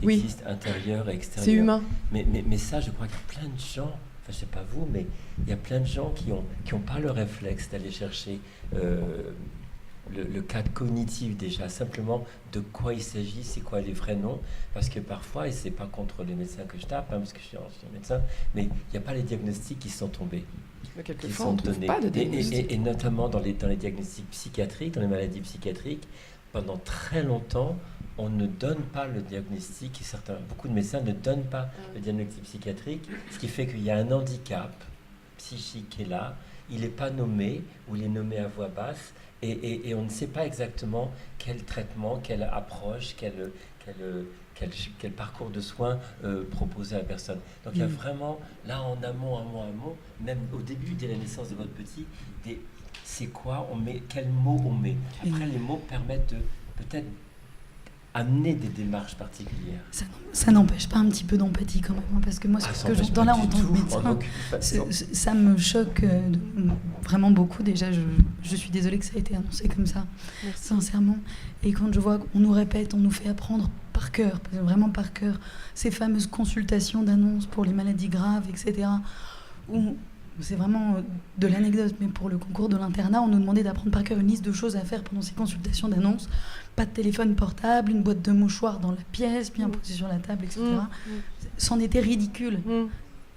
existent, intérieures et extérieures. C'est humain. Mais ça, je crois qu'il y a plein de gens, enfin, je ne sais pas vous, mais il y a plein de gens qui ont pas le réflexe d'aller chercher le cadre cognitif déjà, simplement de quoi il s'agit, c'est quoi les vrais noms, parce que parfois, et c'est pas contre les médecins que je tape, parce que je suis un médecin, mais il n'y a pas les diagnostics qui sont tombés, qui sont on ne trouve donnés, pas de diagnostics. et notamment dans les diagnostics psychiatriques, dans les maladies psychiatriques, pendant très longtemps, on ne donne pas le diagnostic, beaucoup de médecins ne donnent pas le diagnostic psychiatrique, ce qui fait qu'il y a un handicap psychique qui est là, il n'est pas nommé, ou il est nommé à voix basse, et on ne sait pas exactement quel traitement, quelle approche, quel parcours de soins proposer à la personne. Donc il y a vraiment, là en amont, même au début, dès la naissance de votre petit, c'est quoi on met, quels mots on met. Après, les mots permettent de peut-être amener des démarches particulières. Ça n'empêche pas un petit peu d'empathie quand même, parce que moi, ce que j'entends là en tant que médecin, ça me choque vraiment beaucoup. Déjà, je suis désolée que ça a été annoncé comme ça, sincèrement. Et quand je vois qu'on nous répète, on nous fait apprendre par cœur, vraiment par cœur, ces fameuses consultations d'annonces pour les maladies graves, etc., où c'est vraiment de l'anecdote, mais pour le concours de l'internat, on nous demandait d'apprendre par cœur une liste de choses à faire pendant ces consultations d'annonces. Pas de téléphone portable, une boîte de mouchoirs dans la pièce, bien posée sur la table, etc. C'en était ridicule.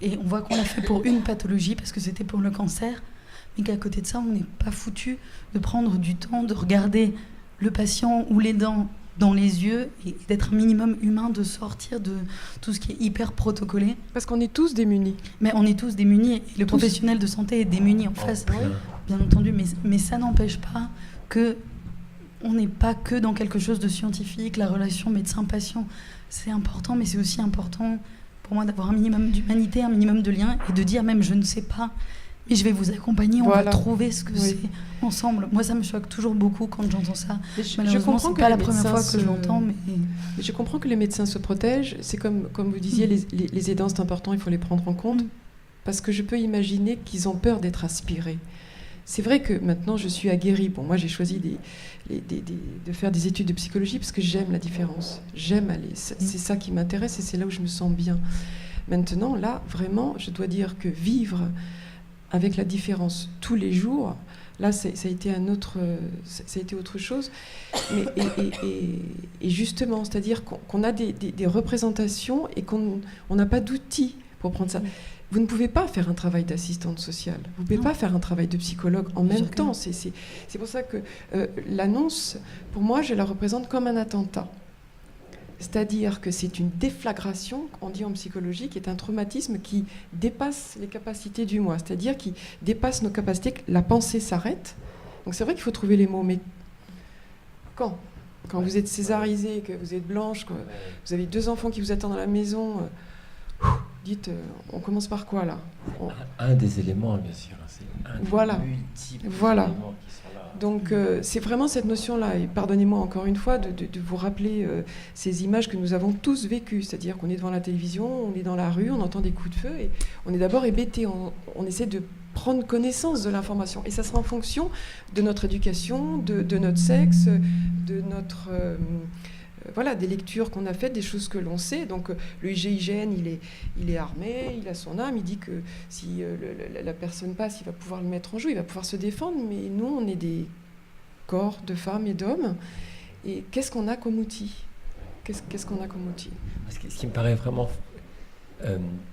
Et on voit qu'on l'a fait pour une pathologie, parce que c'était pour le cancer, mais qu'à côté de ça, on n'est pas foutu de prendre du temps, de regarder le patient ou l'aidant dans les yeux et d'être un minimum humain, de sortir de tout ce qui est hyper protocolé. Parce qu'on est tous démunis. Mais on est tous démunis, et le professionnel de santé est démuni en face, bien entendu, mais ça n'empêche pas que on n'est pas que dans quelque chose de scientifique. La relation médecin-patient, c'est important, mais c'est aussi important pour moi d'avoir un minimum d'humanité, un minimum de lien, et de dire même je ne sais pas, mais je vais vous accompagner, on va trouver ce que c'est ensemble. Moi, ça me choque toujours beaucoup quand j'entends ça. Malheureusement, c'est pas la première fois que je l'entends. Mais je comprends que les médecins se protègent. C'est comme vous disiez, les aidants, c'est important, il faut les prendre en compte. Parce que je peux imaginer qu'ils ont peur d'être aspirés. C'est vrai que maintenant, je suis aguerrie. Bon, moi, j'ai choisi de faire des études de psychologie parce que j'aime la différence. J'aime aller. C'est ça qui m'intéresse et c'est là où je me sens bien. Maintenant, là, vraiment, je dois dire que vivre avec la différence tous les jours, là, ça a été autre chose. Et justement, c'est-à-dire qu'on a des représentations et qu'on n'a pas d'outils pour prendre ça. Vous ne pouvez pas faire un travail d'assistante sociale. Vous ne pouvez pas faire un travail de psychologue en même temps. C'est pour ça que l'annonce, pour moi, je la représente comme un attentat. C'est-à-dire que c'est une déflagration, on dit en psychologie, qui est un traumatisme qui dépasse les capacités du moi. C'est-à-dire qui dépasse nos capacités, que la pensée s'arrête. Donc c'est vrai qu'il faut trouver les mots, mais quand vous êtes césarisée, que vous êtes blanche, que vous avez 2 enfants qui vous attendent à la maison... dites, on commence par quoi là? Un des éléments, bien sûr. C'est un Voilà. des multiples Voilà. éléments qui sont là. Donc c'est vraiment cette notion-là, et pardonnez-moi encore une fois de vous rappeler ces images que nous avons tous vécues, c'est-à-dire qu'on est devant la télévision, on est dans la rue, on entend des coups de feu, et on est d'abord hébété, on essaie de prendre connaissance de l'information, et ça sera en fonction de notre éducation, de notre sexe, de notre... voilà, des lectures qu'on a faites, des choses que l'on sait. Donc le GIGN, il est armé, il a son arme, il dit que si la personne passe, il va pouvoir le mettre en jeu, il va pouvoir se défendre, mais nous, on est des corps de femmes et d'hommes. Et qu'est-ce qu'on a comme outil? Qu'est-ce qu'on a comme outil? Ce qui me paraît vraiment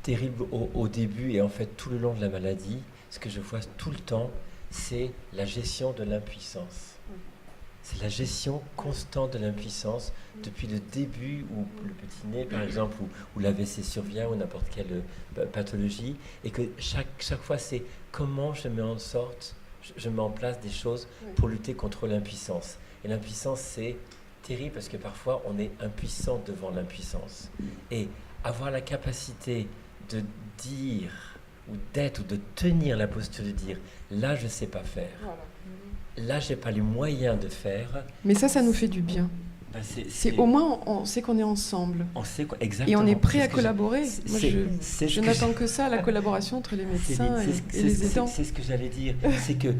terrible au début et en fait tout le long de la maladie, ce que je vois tout le temps, c'est la gestion de l'impuissance. C'est la gestion constante de l'impuissance depuis le début où le petit nez, par exemple, où l'AVC survient ou n'importe quelle pathologie, et que chaque fois c'est comment je mets je mets en place des choses pour lutter contre l'impuissance. Et l'impuissance, c'est terrible parce que parfois on est impuissant devant l'impuissance. Et avoir la capacité de dire ou d'être ou de tenir la posture de dire là je ne sais pas faire. Voilà. Là, je n'ai pas les moyens de faire. Mais ça nous fait du bien. Ben c'est au moins, on sait qu'on est ensemble. On sait quoi, exactement. Et on est prêt à collaborer. Moi, je n'attends que ça, la collaboration entre les médecins et les aidants. C'est ce que j'allais dire. C'est que,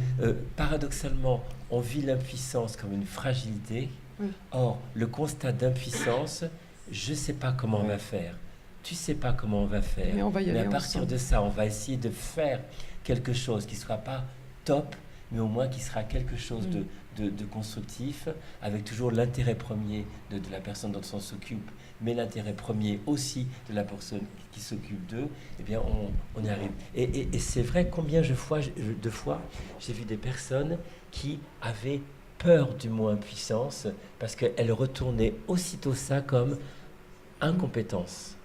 paradoxalement, on vit l'impuissance comme une fragilité. Oui. Or, le constat d'impuissance, je ne sais pas comment on va faire. Tu ne sais pas comment on va faire. Mais on va y aller à partir de ça, on va essayer de faire quelque chose qui ne soit pas top, mais au moins qui sera quelque chose de constructif, avec toujours l'intérêt premier de la personne dont on s'occupe, mais l'intérêt premier aussi de la personne qui s'occupe d'eux, eh bien on y arrive. Et c'est vrai combien de fois j'ai vu des personnes qui avaient peur du mot impuissance, parce qu'elles retournaient aussitôt ça comme incompétence.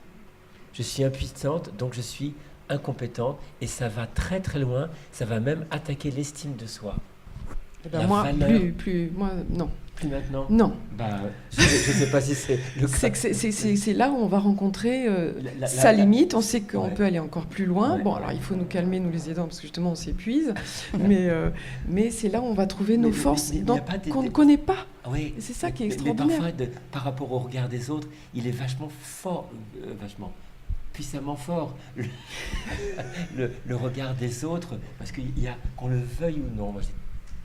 Je suis impuissante, donc je suis incompétente, et ça va très très loin, ça va même attaquer l'estime de soi. Eh ben moi, moi, non. Plus maintenant? Non. Bah, je ne sais pas si c'est le cas. C'est là où on va rencontrer sa limite, on sait qu'on peut aller encore plus loin. Ouais. Bon, alors il faut nous calmer, nous les aidants, parce que justement on s'épuise, mais c'est là où on va trouver nos forces qu'on ne connaît pas. Oui. C'est ça qui est extraordinaire. Mais parfois, par rapport au regard des autres, il est vachement fort, puissamment fort, le regard des autres, parce qu'il y a, qu'on le veuille ou non, moi j'ai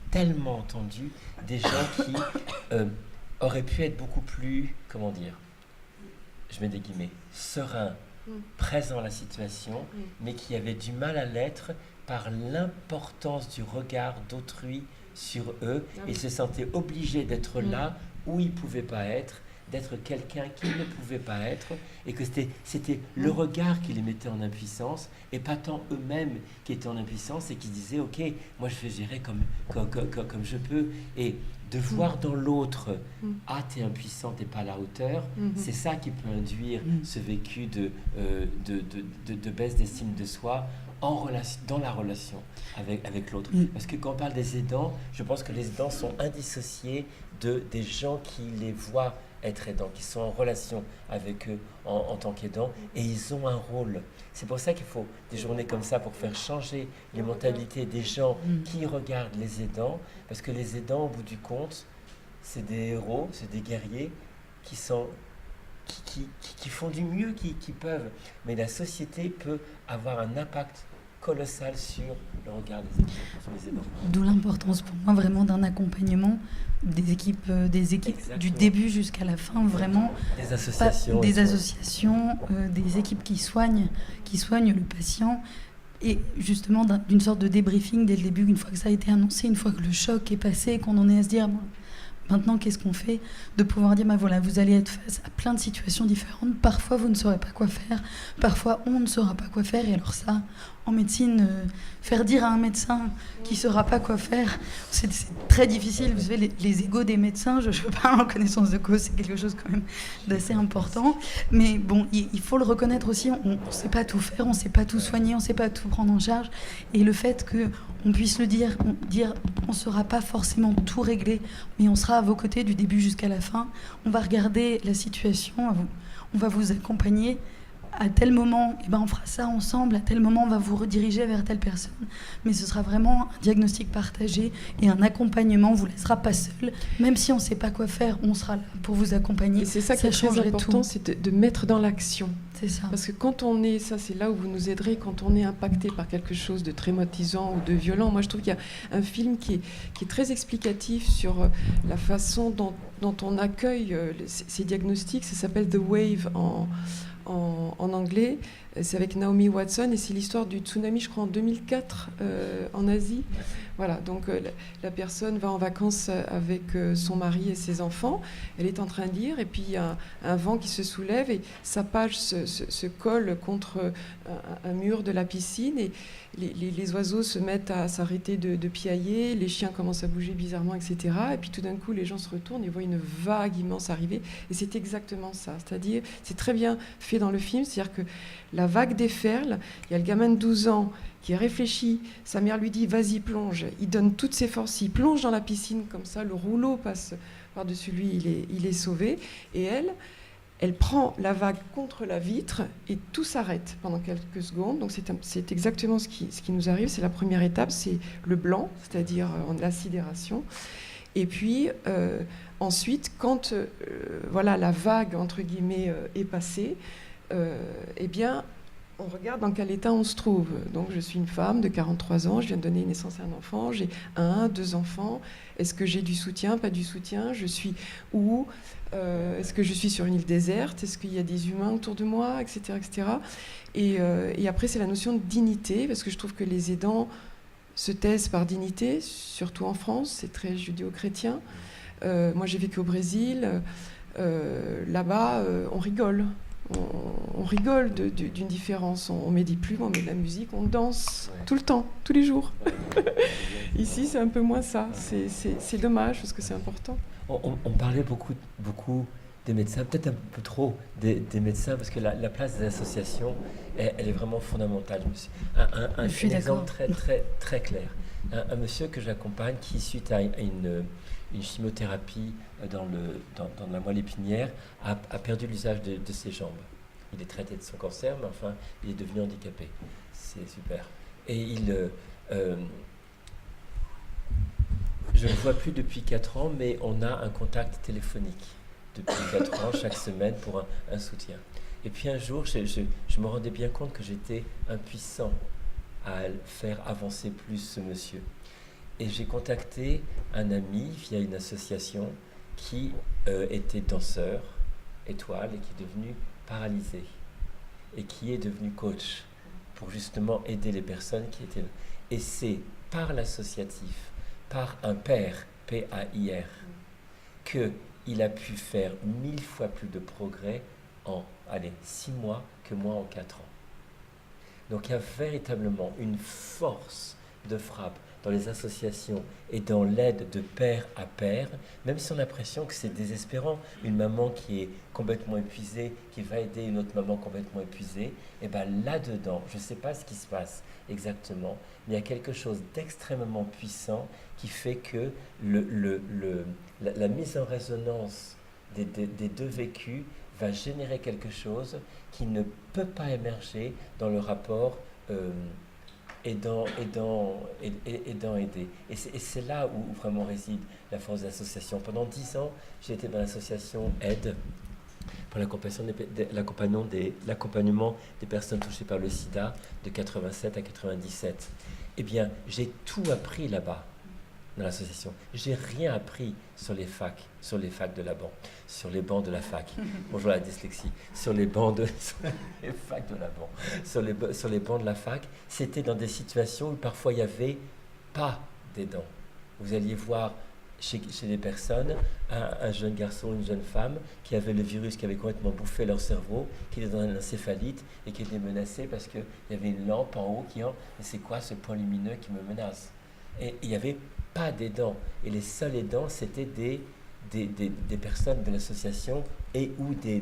tellement entendu des gens qui auraient pu être beaucoup plus, comment dire, je mets des guillemets, sereins, présents à la situation, mais qui avaient du mal à l'être par l'importance du regard d'autrui sur eux, et se sentaient obligés d'être là où ils ne pouvaient pas être, d'être quelqu'un qui ne pouvait pas être, et que c'était le regard qui les mettait en impuissance, et pas tant eux-mêmes qui étaient en impuissance, et qui disaient, ok, moi je vais gérer comme je peux, et de voir dans l'autre, ah t'es impuissant, t'es pas à la hauteur, c'est ça qui peut induire ce vécu de baisse d'estime de soi, dans la relation avec l'autre. Parce que quand on parle des aidants, je pense que les aidants sont indissociés des gens qui les voient être aidants, qui sont en relation avec eux en tant qu'aidants, et ils ont un rôle. C'est pour ça qu'il faut des journées comme ça pour faire changer les mentalités des gens qui regardent les aidants, parce que les aidants, au bout du compte, c'est des héros, c'est des guerriers qui font du mieux qu'ils peuvent, mais la société peut avoir un impact colossal sur le regard des aidants. D'où l'importance pour moi vraiment d'un accompagnement des équipes du début jusqu'à la fin, vraiment. Des associations. Des équipes qui soignent le patient. Et justement d'une sorte de débriefing dès le début, une fois que ça a été annoncé, une fois que le choc est passé, qu'on en est à se dire... Maintenant, qu'est-ce qu'on fait? De pouvoir dire, voilà, vous allez être face à plein de situations différentes. Parfois, vous ne saurez pas quoi faire. Parfois, on ne saura pas quoi faire. Et alors ça, en médecine, faire dire à un médecin qui ne saura pas quoi faire, c'est très difficile. Vous savez, les égos des médecins, je parle en connaissance de cause, c'est quelque chose quand même d'assez important. Mais bon, il faut le reconnaître aussi, on ne sait pas tout faire, on ne sait pas tout soigner, on ne sait pas tout prendre en charge. Et le fait qu'on puisse le dire on ne saura pas forcément tout régler, mais on sera à vos côtés du début jusqu'à la fin. On va regarder la situation, on va vous accompagner à tel moment, eh ben, on fera ça ensemble, à tel moment, on va vous rediriger vers telle personne. Mais ce sera vraiment un diagnostic partagé et un accompagnement. On ne vous laissera pas seul. Même si on ne sait pas quoi faire, on sera là pour vous accompagner. Et c'est ça qui est très important, c'est de mettre dans l'action. C'est ça. Parce que quand on est, ça c'est là où vous nous aiderez, quand on est impacté par quelque chose de traumatisant ou de violent, moi je trouve qu'il y a un film qui est très explicatif sur la façon dont on accueille ces diagnostics. Ça s'appelle The Wave en anglais. C'est avec Naomi Watson et c'est l'histoire du tsunami, je crois, en 2004 en Asie. Voilà, donc la personne va en vacances avec son mari et ses enfants. Elle est en train de lire et puis il y a un vent qui se soulève et sa page se colle contre un mur de la piscine et les oiseaux se mettent à s'arrêter de piailler, les chiens commencent à bouger bizarrement, etc. Et puis tout d'un coup, les gens se retournent et voient une vague immense arriver. Et c'est exactement ça. C'est-à-dire, c'est très bien fait dans le film, c'est-à-dire que la vague déferle, il y a le gamin de 12 ans qui réfléchit, sa mère lui dit « vas-y, plonge », il donne toutes ses forces, il plonge dans la piscine comme ça, le rouleau passe par-dessus lui, il est sauvé, et elle prend la vague contre la vitre et tout s'arrête pendant quelques secondes. Donc c'est exactement ce qui nous arrive, c'est la première étape, c'est le blanc, c'est-à-dire la sidération. Et puis ensuite, quand voilà, la vague, entre guillemets, est passée, eh bien, on regarde dans quel état on se trouve. Donc, je suis une femme de 43 ans, je viens de donner naissance à un enfant, j'ai 2 enfants. Est-ce que j'ai du soutien, pas du soutien? Je suis où? Est-ce que je suis sur une île déserte? Est-ce qu'il y a des humains autour de moi, etc., etc. Et après, c'est la notion de dignité, parce que je trouve que les aidants se taisent par dignité, surtout en France, c'est très judéo-chrétien. Moi, j'ai vécu au Brésil. Là-bas, on rigole. On rigole d'une différence. On met des plumes, on met de la musique, on danse tout le temps, tous les jours. Ici, c'est un peu moins ça. C'est dommage parce que c'est important. On parlait beaucoup des médecins, peut-être un peu trop des médecins, parce que la place des associations, elle est vraiment fondamentale. Un exemple très, très, très clair. Un monsieur que j'accompagne qui, suite à une chimiothérapie dans la moelle épinière, a perdu l'usage de ses jambes. Il est traité de son cancer, mais enfin, il est devenu handicapé. C'est super. Et je ne le vois plus depuis 4 ans, mais on a un contact téléphonique depuis 4 ans, chaque semaine, pour un soutien. Et puis un jour, je me rendais bien compte que j'étais impuissant à faire avancer plus ce monsieur. Et j'ai contacté un ami via une association qui était danseur, étoile, et qui est devenu paralysé, et qui est devenu coach, pour justement aider les personnes qui étaient là. Et c'est par l'associatif, par un père, P-A-I-R, qu'il a pu faire 1000 fois plus de progrès en 6 mois que moi en 4 ans. Donc il y a véritablement une force de frappe dans les associations et dans l'aide de pair à pair, même si on a l'impression que c'est désespérant. Une maman qui est complètement épuisée, qui va aider une autre maman complètement épuisée, et bien là-dedans, je ne sais pas ce qui se passe exactement, mais il y a quelque chose d'extrêmement puissant qui fait que la mise en résonance des 2 vécus va générer quelque chose qui ne peut pas émerger dans le rapport aidant aider. Et c'est là où vraiment réside la force de l'association. Pendant 10 ans, j'ai été dans l'association Aide pour l'accompagnement des personnes touchées par le sida de 87 à 97. Eh bien, j'ai tout appris là-bas, dans l'association. J'ai rien appris sur les facs de la banque, sur les bancs de la fac. Bonjour la dyslexie. Sur les bancs de les facs de la banque. Sur les bancs de la fac, c'était dans des situations où parfois il n'y avait pas d'aidants. Vous alliez voir chez des personnes un jeune garçon, une jeune femme qui avait le virus qui avait complètement bouffé leur cerveau, qui était dans une encéphalite et qui était menacé parce qu'il y avait une lampe en haut qui mais c'est quoi ce point lumineux qui me menace? Et il n'y avait pas d'aidants. Et les seuls aidants, c'était des personnes de l'association et ou des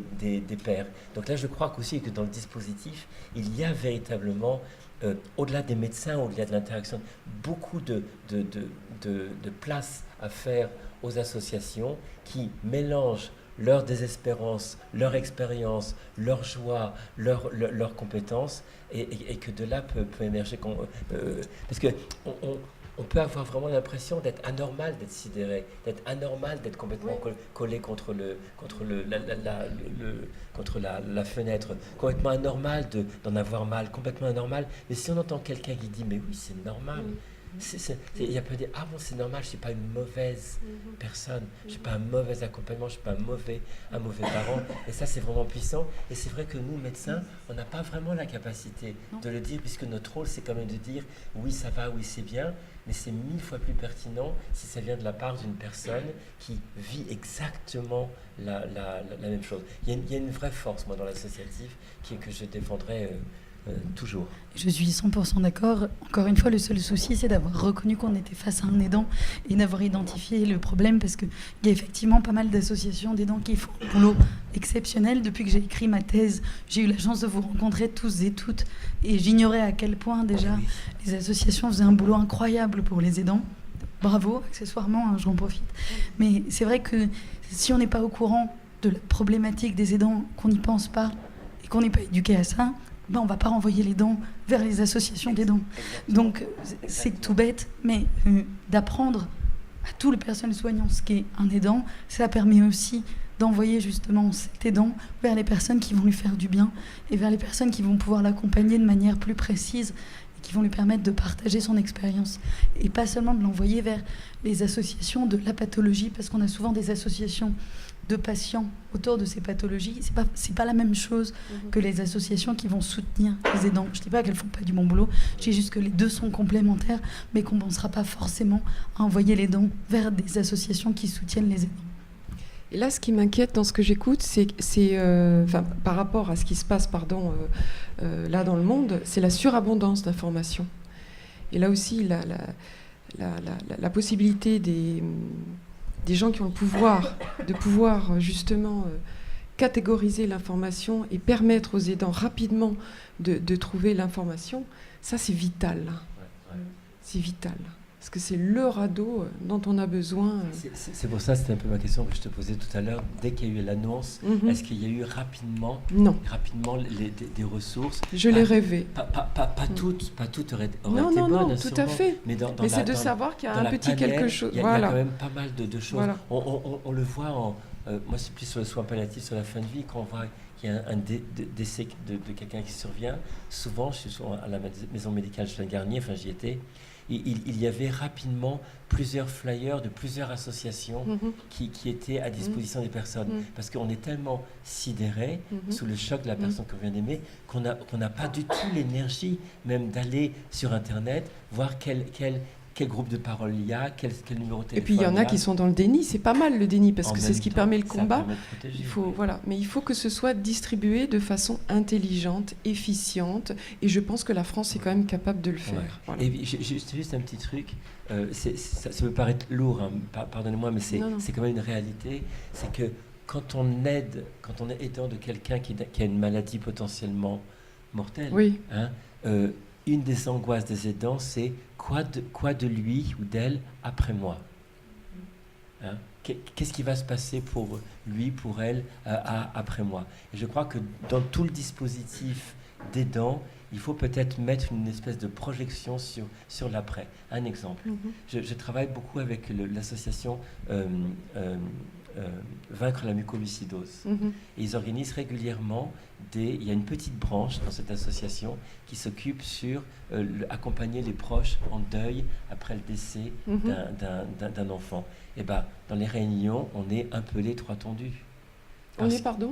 pairs. Donc là, je crois qu'aussi que dans le dispositif, il y a véritablement, au-delà des médecins, au-delà de l'interaction, beaucoup de place à faire aux associations qui mélangent leur désespérance, leur expérience, leur joie, leurs compétences, et que de là peut émerger. Parce que on peut avoir vraiment l'impression d'être anormal, d'être sidéré, d'être anormal, d'être complètement collé contre la fenêtre, complètement anormal d'en avoir mal, complètement anormal. Mais si on entend quelqu'un qui dit « mais oui, c'est normal », il y a peut dire « ah bon, c'est normal, je ne suis pas une mauvaise personne, je ne suis pas un mauvais accompagnement, je ne suis pas un mauvais parent ». Et ça, c'est vraiment puissant. Et c'est vrai que nous, médecins, on n'a pas vraiment la capacité de le dire, puisque notre rôle, c'est quand même de dire « oui, ça va, oui, c'est bien ». Mais c'est 1000 fois plus pertinent si ça vient de la part d'une personne qui vit exactement la même chose. Il y a une vraie force, moi, dans l'associatif, que je défendrai toujours. Je suis 100% d'accord. Encore une fois, le seul souci, c'est d'avoir reconnu qu'on était face à un aidant et d'avoir identifié le problème, parce qu'il y a effectivement pas mal d'associations d'aidants qui font un boulot exceptionnel. Depuis que j'ai écrit ma thèse, j'ai eu la chance de vous rencontrer tous et toutes, et j'ignorais à quel point déjà les associations faisaient un boulot incroyable pour les aidants. Bravo, accessoirement, hein, j'en profite. Mais c'est vrai que si on n'est pas au courant de la problématique des aidants, qu'on n'y pense pas et qu'on n'est pas éduqué à ça, on ne va pas renvoyer les dents vers les associations d'aidants. Donc, c'est tout bête, mais d'apprendre à tout le personnel soignant ce qu'est un aidant, ça permet aussi d'envoyer justement cet aidant vers les personnes qui vont lui faire du bien et vers les personnes qui vont pouvoir l'accompagner de manière plus précise et qui vont lui permettre de partager son expérience. Et pas seulement de l'envoyer vers les associations de la pathologie, parce qu'on a souvent des associations de patients autour de ces pathologies. C'est pas la même chose que les associations qui vont soutenir les aidants. Je ne dis pas qu'elles font pas du bon boulot, je dis juste que les deux sont complémentaires, mais qu'on ne pensera pas forcément à envoyer les aidants vers des associations qui soutiennent les aidants. Et là, ce qui m'inquiète dans ce que j'écoute, c'est par rapport à ce qui se passe là dans le monde, c'est la surabondance d'informations. Et là aussi, la possibilité des gens qui ont le pouvoir de pouvoir justement catégoriser l'information et permettre aux aidants rapidement de trouver l'information, ça c'est vital. C'est vital. Parce que c'est le radeau dont on a besoin. C'est pour ça, c'était un peu ma question que je te posais tout à l'heure. Dès qu'il y a eu l'annonce, est-ce qu'il y a eu rapidement des ressources? Je l'ai rêvé. Pas toutes auraient été bonnes. Non, tout à fait. Mais c'est de savoir qu'il y a un petit quelque chose. Il y a quand même pas mal de choses. Voilà. On le voit moi, c'est plus sur le soin palliatif, sur la fin de vie, quand on voit qu'il y a un décès de quelqu'un qui survient. Souvent, je suis à la maison médicale Jean Garnier, enfin j'y étais. Il y avait rapidement plusieurs flyers de plusieurs associations qui étaient à disposition des personnes. Parce qu'on est tellement sidéré sous le choc de la personne qu'on vient d'aimer qu'on n'a pas du tout l'énergie même d'aller sur Internet, voir quel groupe de parole il y a, quel numéro de téléphone. Et puis il y en a qui sont dans le déni, c'est pas mal le déni, parce que c'est ce qui permet le combat. Mais il faut que ce soit distribué de façon intelligente, efficiente, et je pense que la France est quand même capable de le faire. Ouais. Voilà. Et juste un petit truc, ça peut paraître lourd, hein, pardonnez-moi, mais c'est quand même une réalité, c'est que quand on est aidant de quelqu'un qui a une maladie potentiellement mortelle, une des angoisses des aidants, c'est quoi de lui ou d'elle après moi, hein? Qu'est-ce qui va se passer pour lui, pour elle, après moi? Et je crois que dans tout le dispositif d'aidant, il faut peut-être mettre une espèce de projection sur l'après. Un exemple, je travaille beaucoup avec l'association Vaincre la mucoviscidose. Et ils organisent régulièrement il y a une petite branche dans cette association qui s'occupe sur accompagner les proches en deuil après le décès d'un enfant. Et dans les réunions, on est un peu les trois tondus.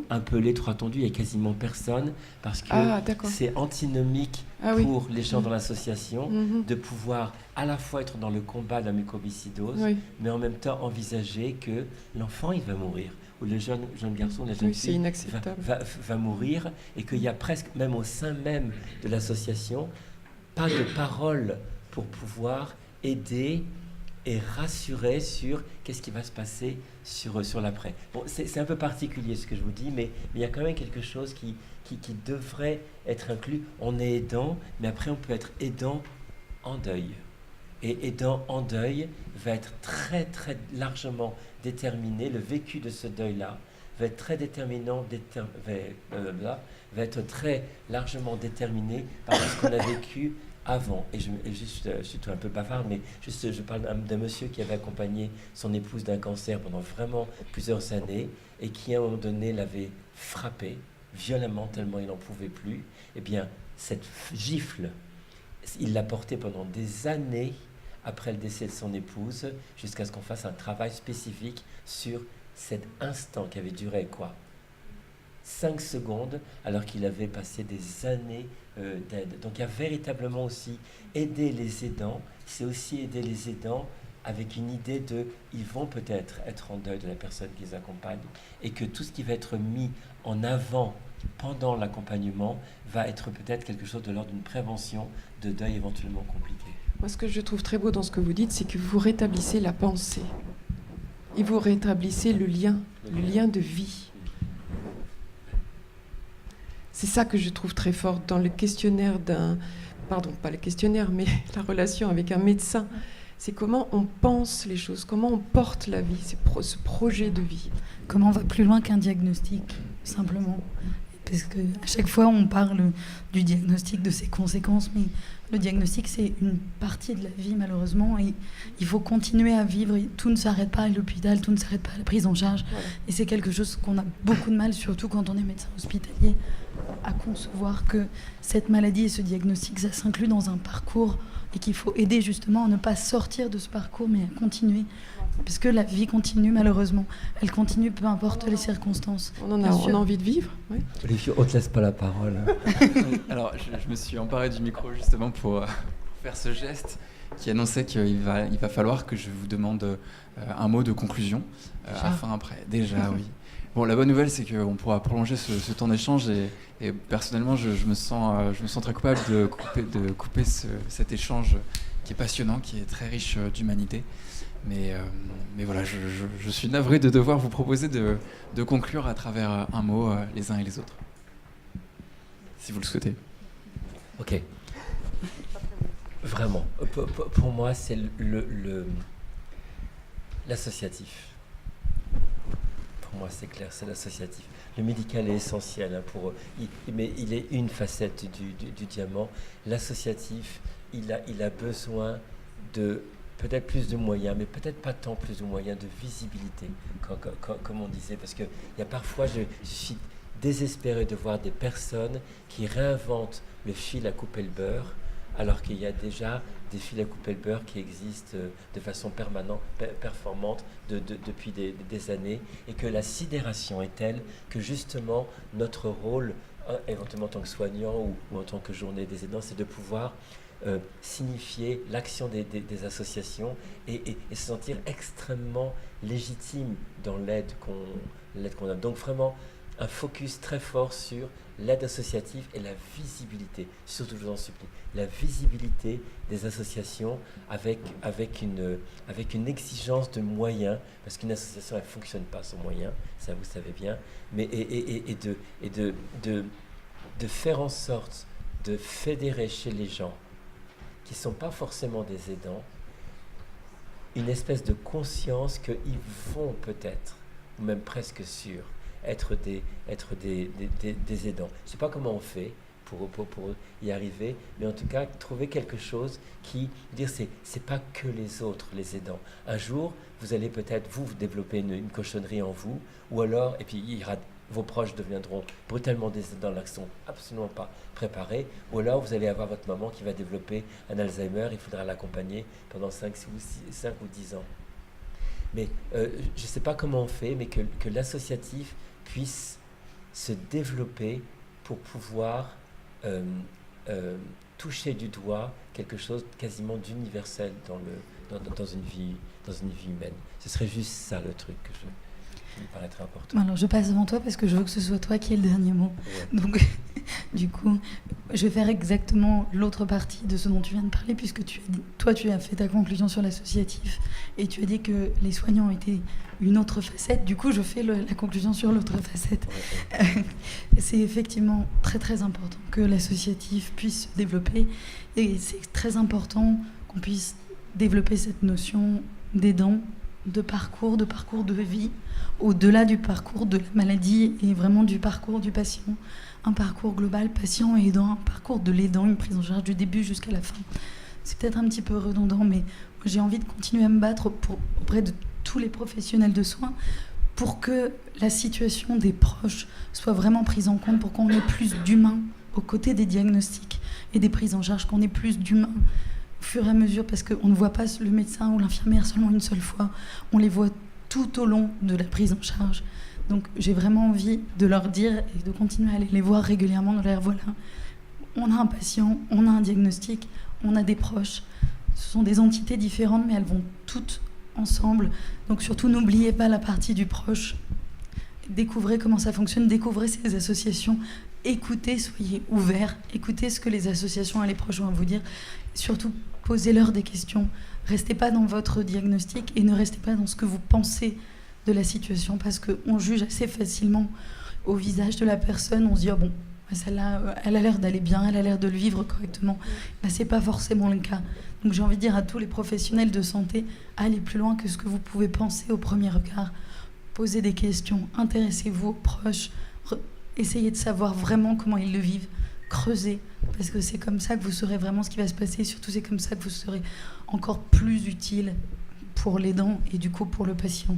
Un peu les trois tondus, il n'y a quasiment personne, parce que c'est antinomique pour les gens dans l'association de pouvoir à la fois être dans le combat de la mucoviscidose, mais en même temps envisager que l'enfant il va mourir, ou le jeune garçon, la jeune fille va mourir, et qu'il y a presque, même au sein même de l'association, pas de parole pour pouvoir aider et rassurer sur qu'est-ce qui va se passer sur l'après. Bon, c'est un peu particulier ce que je vous dis, mais il y a quand même quelque chose qui devrait être inclus. On est aidant, mais après on peut être aidant en deuil. Et aidant en deuil va être très très largement déterminé, le vécu de ce deuil-là va être très déterminant, va être très largement déterminé par ce qu'on a vécu avant. Et je suis un peu bavard, mais je parle d'un monsieur qui avait accompagné son épouse d'un cancer pendant vraiment plusieurs années et qui, à un moment donné, l'avait frappé violemment tellement il n'en pouvait plus. Eh bien, cette gifle, il l'a portée pendant des années après le décès de son épouse, jusqu'à ce qu'on fasse un travail spécifique sur cet instant qui avait duré 5 secondes, alors qu'il avait passé des années d'aide. Donc il y a véritablement aussi aider les aidants, c'est aussi aider les aidants avec une idée de, ils vont peut-être être en deuil de la personne qu'ils accompagnent, et que tout ce qui va être mis en avant pendant l'accompagnement va être peut-être quelque chose de l'ordre d'une prévention de deuil éventuellement compliqué. Moi, ce que je trouve très beau dans ce que vous dites, c'est que vous rétablissez la pensée. Et vous rétablissez le lien de vie. C'est ça que je trouve très fort dans le questionnaire pas le questionnaire, mais la relation avec un médecin. C'est comment on pense les choses, comment on porte la vie, ce projet de vie. Comment on va plus loin qu'un diagnostic, simplement. Parce qu'à chaque fois, on parle du diagnostic, de ses conséquences, mais le diagnostic, c'est une partie de la vie, malheureusement, et il faut continuer à vivre. Tout ne s'arrête pas à l'hôpital, tout ne s'arrête pas à la prise en charge. Voilà. Et c'est quelque chose qu'on a beaucoup de mal, surtout quand on est médecin hospitalier, à concevoir que cette maladie et ce diagnostic, ça s'inclut dans un parcours et qu'il faut aider justement à ne pas sortir de ce parcours, mais à continuer. Parce que la vie continue, malheureusement. Elle continue, peu importe les circonstances. On a envie de vivre. Oui. Olivier, on ne te laisse pas la parole. Alors, je me suis emparé du micro justement pour faire ce geste qui annonçait qu'il va falloir que je vous demande un mot de conclusion. Déjà, oui. Bon, la bonne nouvelle, c'est qu'on pourra prolonger ce temps d'échange et personnellement, je me sens très coupable de couper cet échange qui est passionnant, qui est très riche d'humanité. Mais voilà, je suis navré de devoir vous proposer de conclure à travers un mot les uns et les autres, si vous le souhaitez. Ok. Vraiment, pour moi, c'est l'associatif. Pour moi, c'est clair, c'est l'associatif. Le médical est essentiel, mais il est une facette du diamant. L'associatif, il a besoin de peut-être plus de moyens, mais peut-être pas tant plus de moyens, de visibilité, comme on disait. Parce qu'il y a parfois, je suis désespéré de voir des personnes qui réinventent le fil à couper le beurre, alors qu'il y a déjà des fils à couper le beurre qui existent de façon permanente, performante depuis des années, et que la sidération est telle que justement notre rôle, éventuellement en tant que soignant ou en tant que journée des aidants, c'est de pouvoir signifier l'action des associations et se sentir extrêmement légitime dans l'aide qu'on a. Donc vraiment un focus très fort sur l'aide associative et la visibilité, surtout je vous en supplie, la visibilité des associations avec une exigence de moyens, parce qu'une association elle ne fonctionne pas sans moyens, ça vous savez bien, mais de faire en sorte de fédérer chez les gens qui ne sont pas forcément des aidants, une espèce de conscience qu'ils vont peut-être, ou même presque sûrs, être des aidants. Je ne sais pas comment on fait pour y arriver, mais en tout cas, trouver quelque chose qui, dire c'est pas que les autres, les aidants. Un jour, vous allez peut-être, vous développer une cochonnerie en vous, ou alors, et puis vos proches deviendront brutalement des aidants là qui ne sont absolument pas préparés, ou alors vous allez avoir votre maman qui va développer un Alzheimer, il faudra l'accompagner pendant 5 ou 10 ans. Mais je ne sais pas comment on fait, mais que l'associatif puisse se développer pour pouvoir toucher du doigt quelque chose quasiment d'universel dans une vie humaine. Ce serait juste ça le truc qui me paraîtrait important. Alors je passe devant toi parce que je veux que ce soit toi qui ait le dernier mot. Ouais. Donc du coup, je vais faire exactement l'autre partie de ce dont tu viens de parler, puisque tu as fait ta conclusion sur l'associatif et tu as dit que les soignants étaient une autre facette. Du coup, je fais la conclusion sur l'autre facette. Ouais. C'est effectivement très très important que l'associatif puisse se développer, et c'est très important qu'on puisse développer cette notion d'aidant de parcours de vie, au-delà du parcours de la maladie et vraiment du parcours du patient. Un parcours global, patient et aidant, un parcours de l'aidant, une prise en charge du début jusqu'à la fin. C'est peut-être un petit peu redondant, mais j'ai envie de continuer à me battre auprès de tous les professionnels de soins pour que la situation des proches soit vraiment prise en compte, pour qu'on ait plus d'humains aux côtés des diagnostics et des prises en charge, qu'on ait plus d'humains au fur et à mesure, parce qu'on ne voit pas le médecin ou l'infirmière seulement une seule fois, on les voit tout au long de la prise en charge. Donc j'ai vraiment envie de leur dire et de continuer à aller les voir régulièrement, de leur dire voilà, on a un patient, on a un diagnostic, on a des proches. Ce sont des entités différentes, mais elles vont toutes ensemble. Donc surtout, n'oubliez pas la partie du proche. Découvrez comment ça fonctionne, découvrez ces associations, écoutez, soyez ouverts, écoutez ce que les associations et les proches vont vous dire. Surtout, posez-leur des questions. Restez pas dans votre diagnostic et ne restez pas dans ce que vous pensez de la situation, parce qu'on juge assez facilement au visage de la personne. On se dit, oh bon, celle-là, elle a l'air d'aller bien, elle a l'air de le vivre correctement. Ben, c'est pas forcément le cas. Donc j'ai envie de dire à tous les professionnels de santé, allez plus loin que ce que vous pouvez penser au premier regard. Posez des questions, intéressez-vous aux proches, essayez de savoir vraiment comment ils le vivent, creusez, parce que c'est comme ça que vous saurez vraiment ce qui va se passer, et surtout c'est comme ça que vous serez encore plus utile pour l'aidant et du coup pour le patient.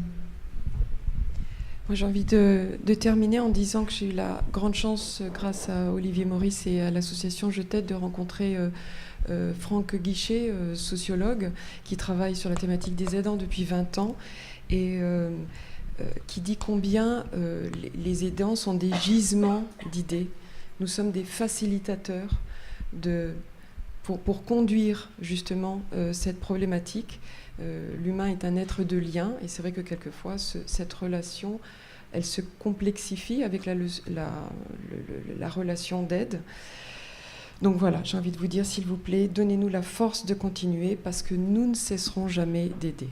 Moi, j'ai envie de terminer en disant que j'ai eu la grande chance, grâce à Olivier Maurice et à l'association Je t'aide, de rencontrer Franck Guichet, sociologue, qui travaille sur la thématique des aidants depuis 20 ans, et qui dit combien les aidants sont des gisements d'idées. Nous sommes des facilitateurs pour conduire justement cette problématique. L'humain est un être de lien, et c'est vrai que quelquefois cette relation, elle se complexifie avec la relation d'aide. Donc voilà, j'ai envie de vous dire, s'il vous plaît, donnez-nous la force de continuer, parce que nous ne cesserons jamais d'aider.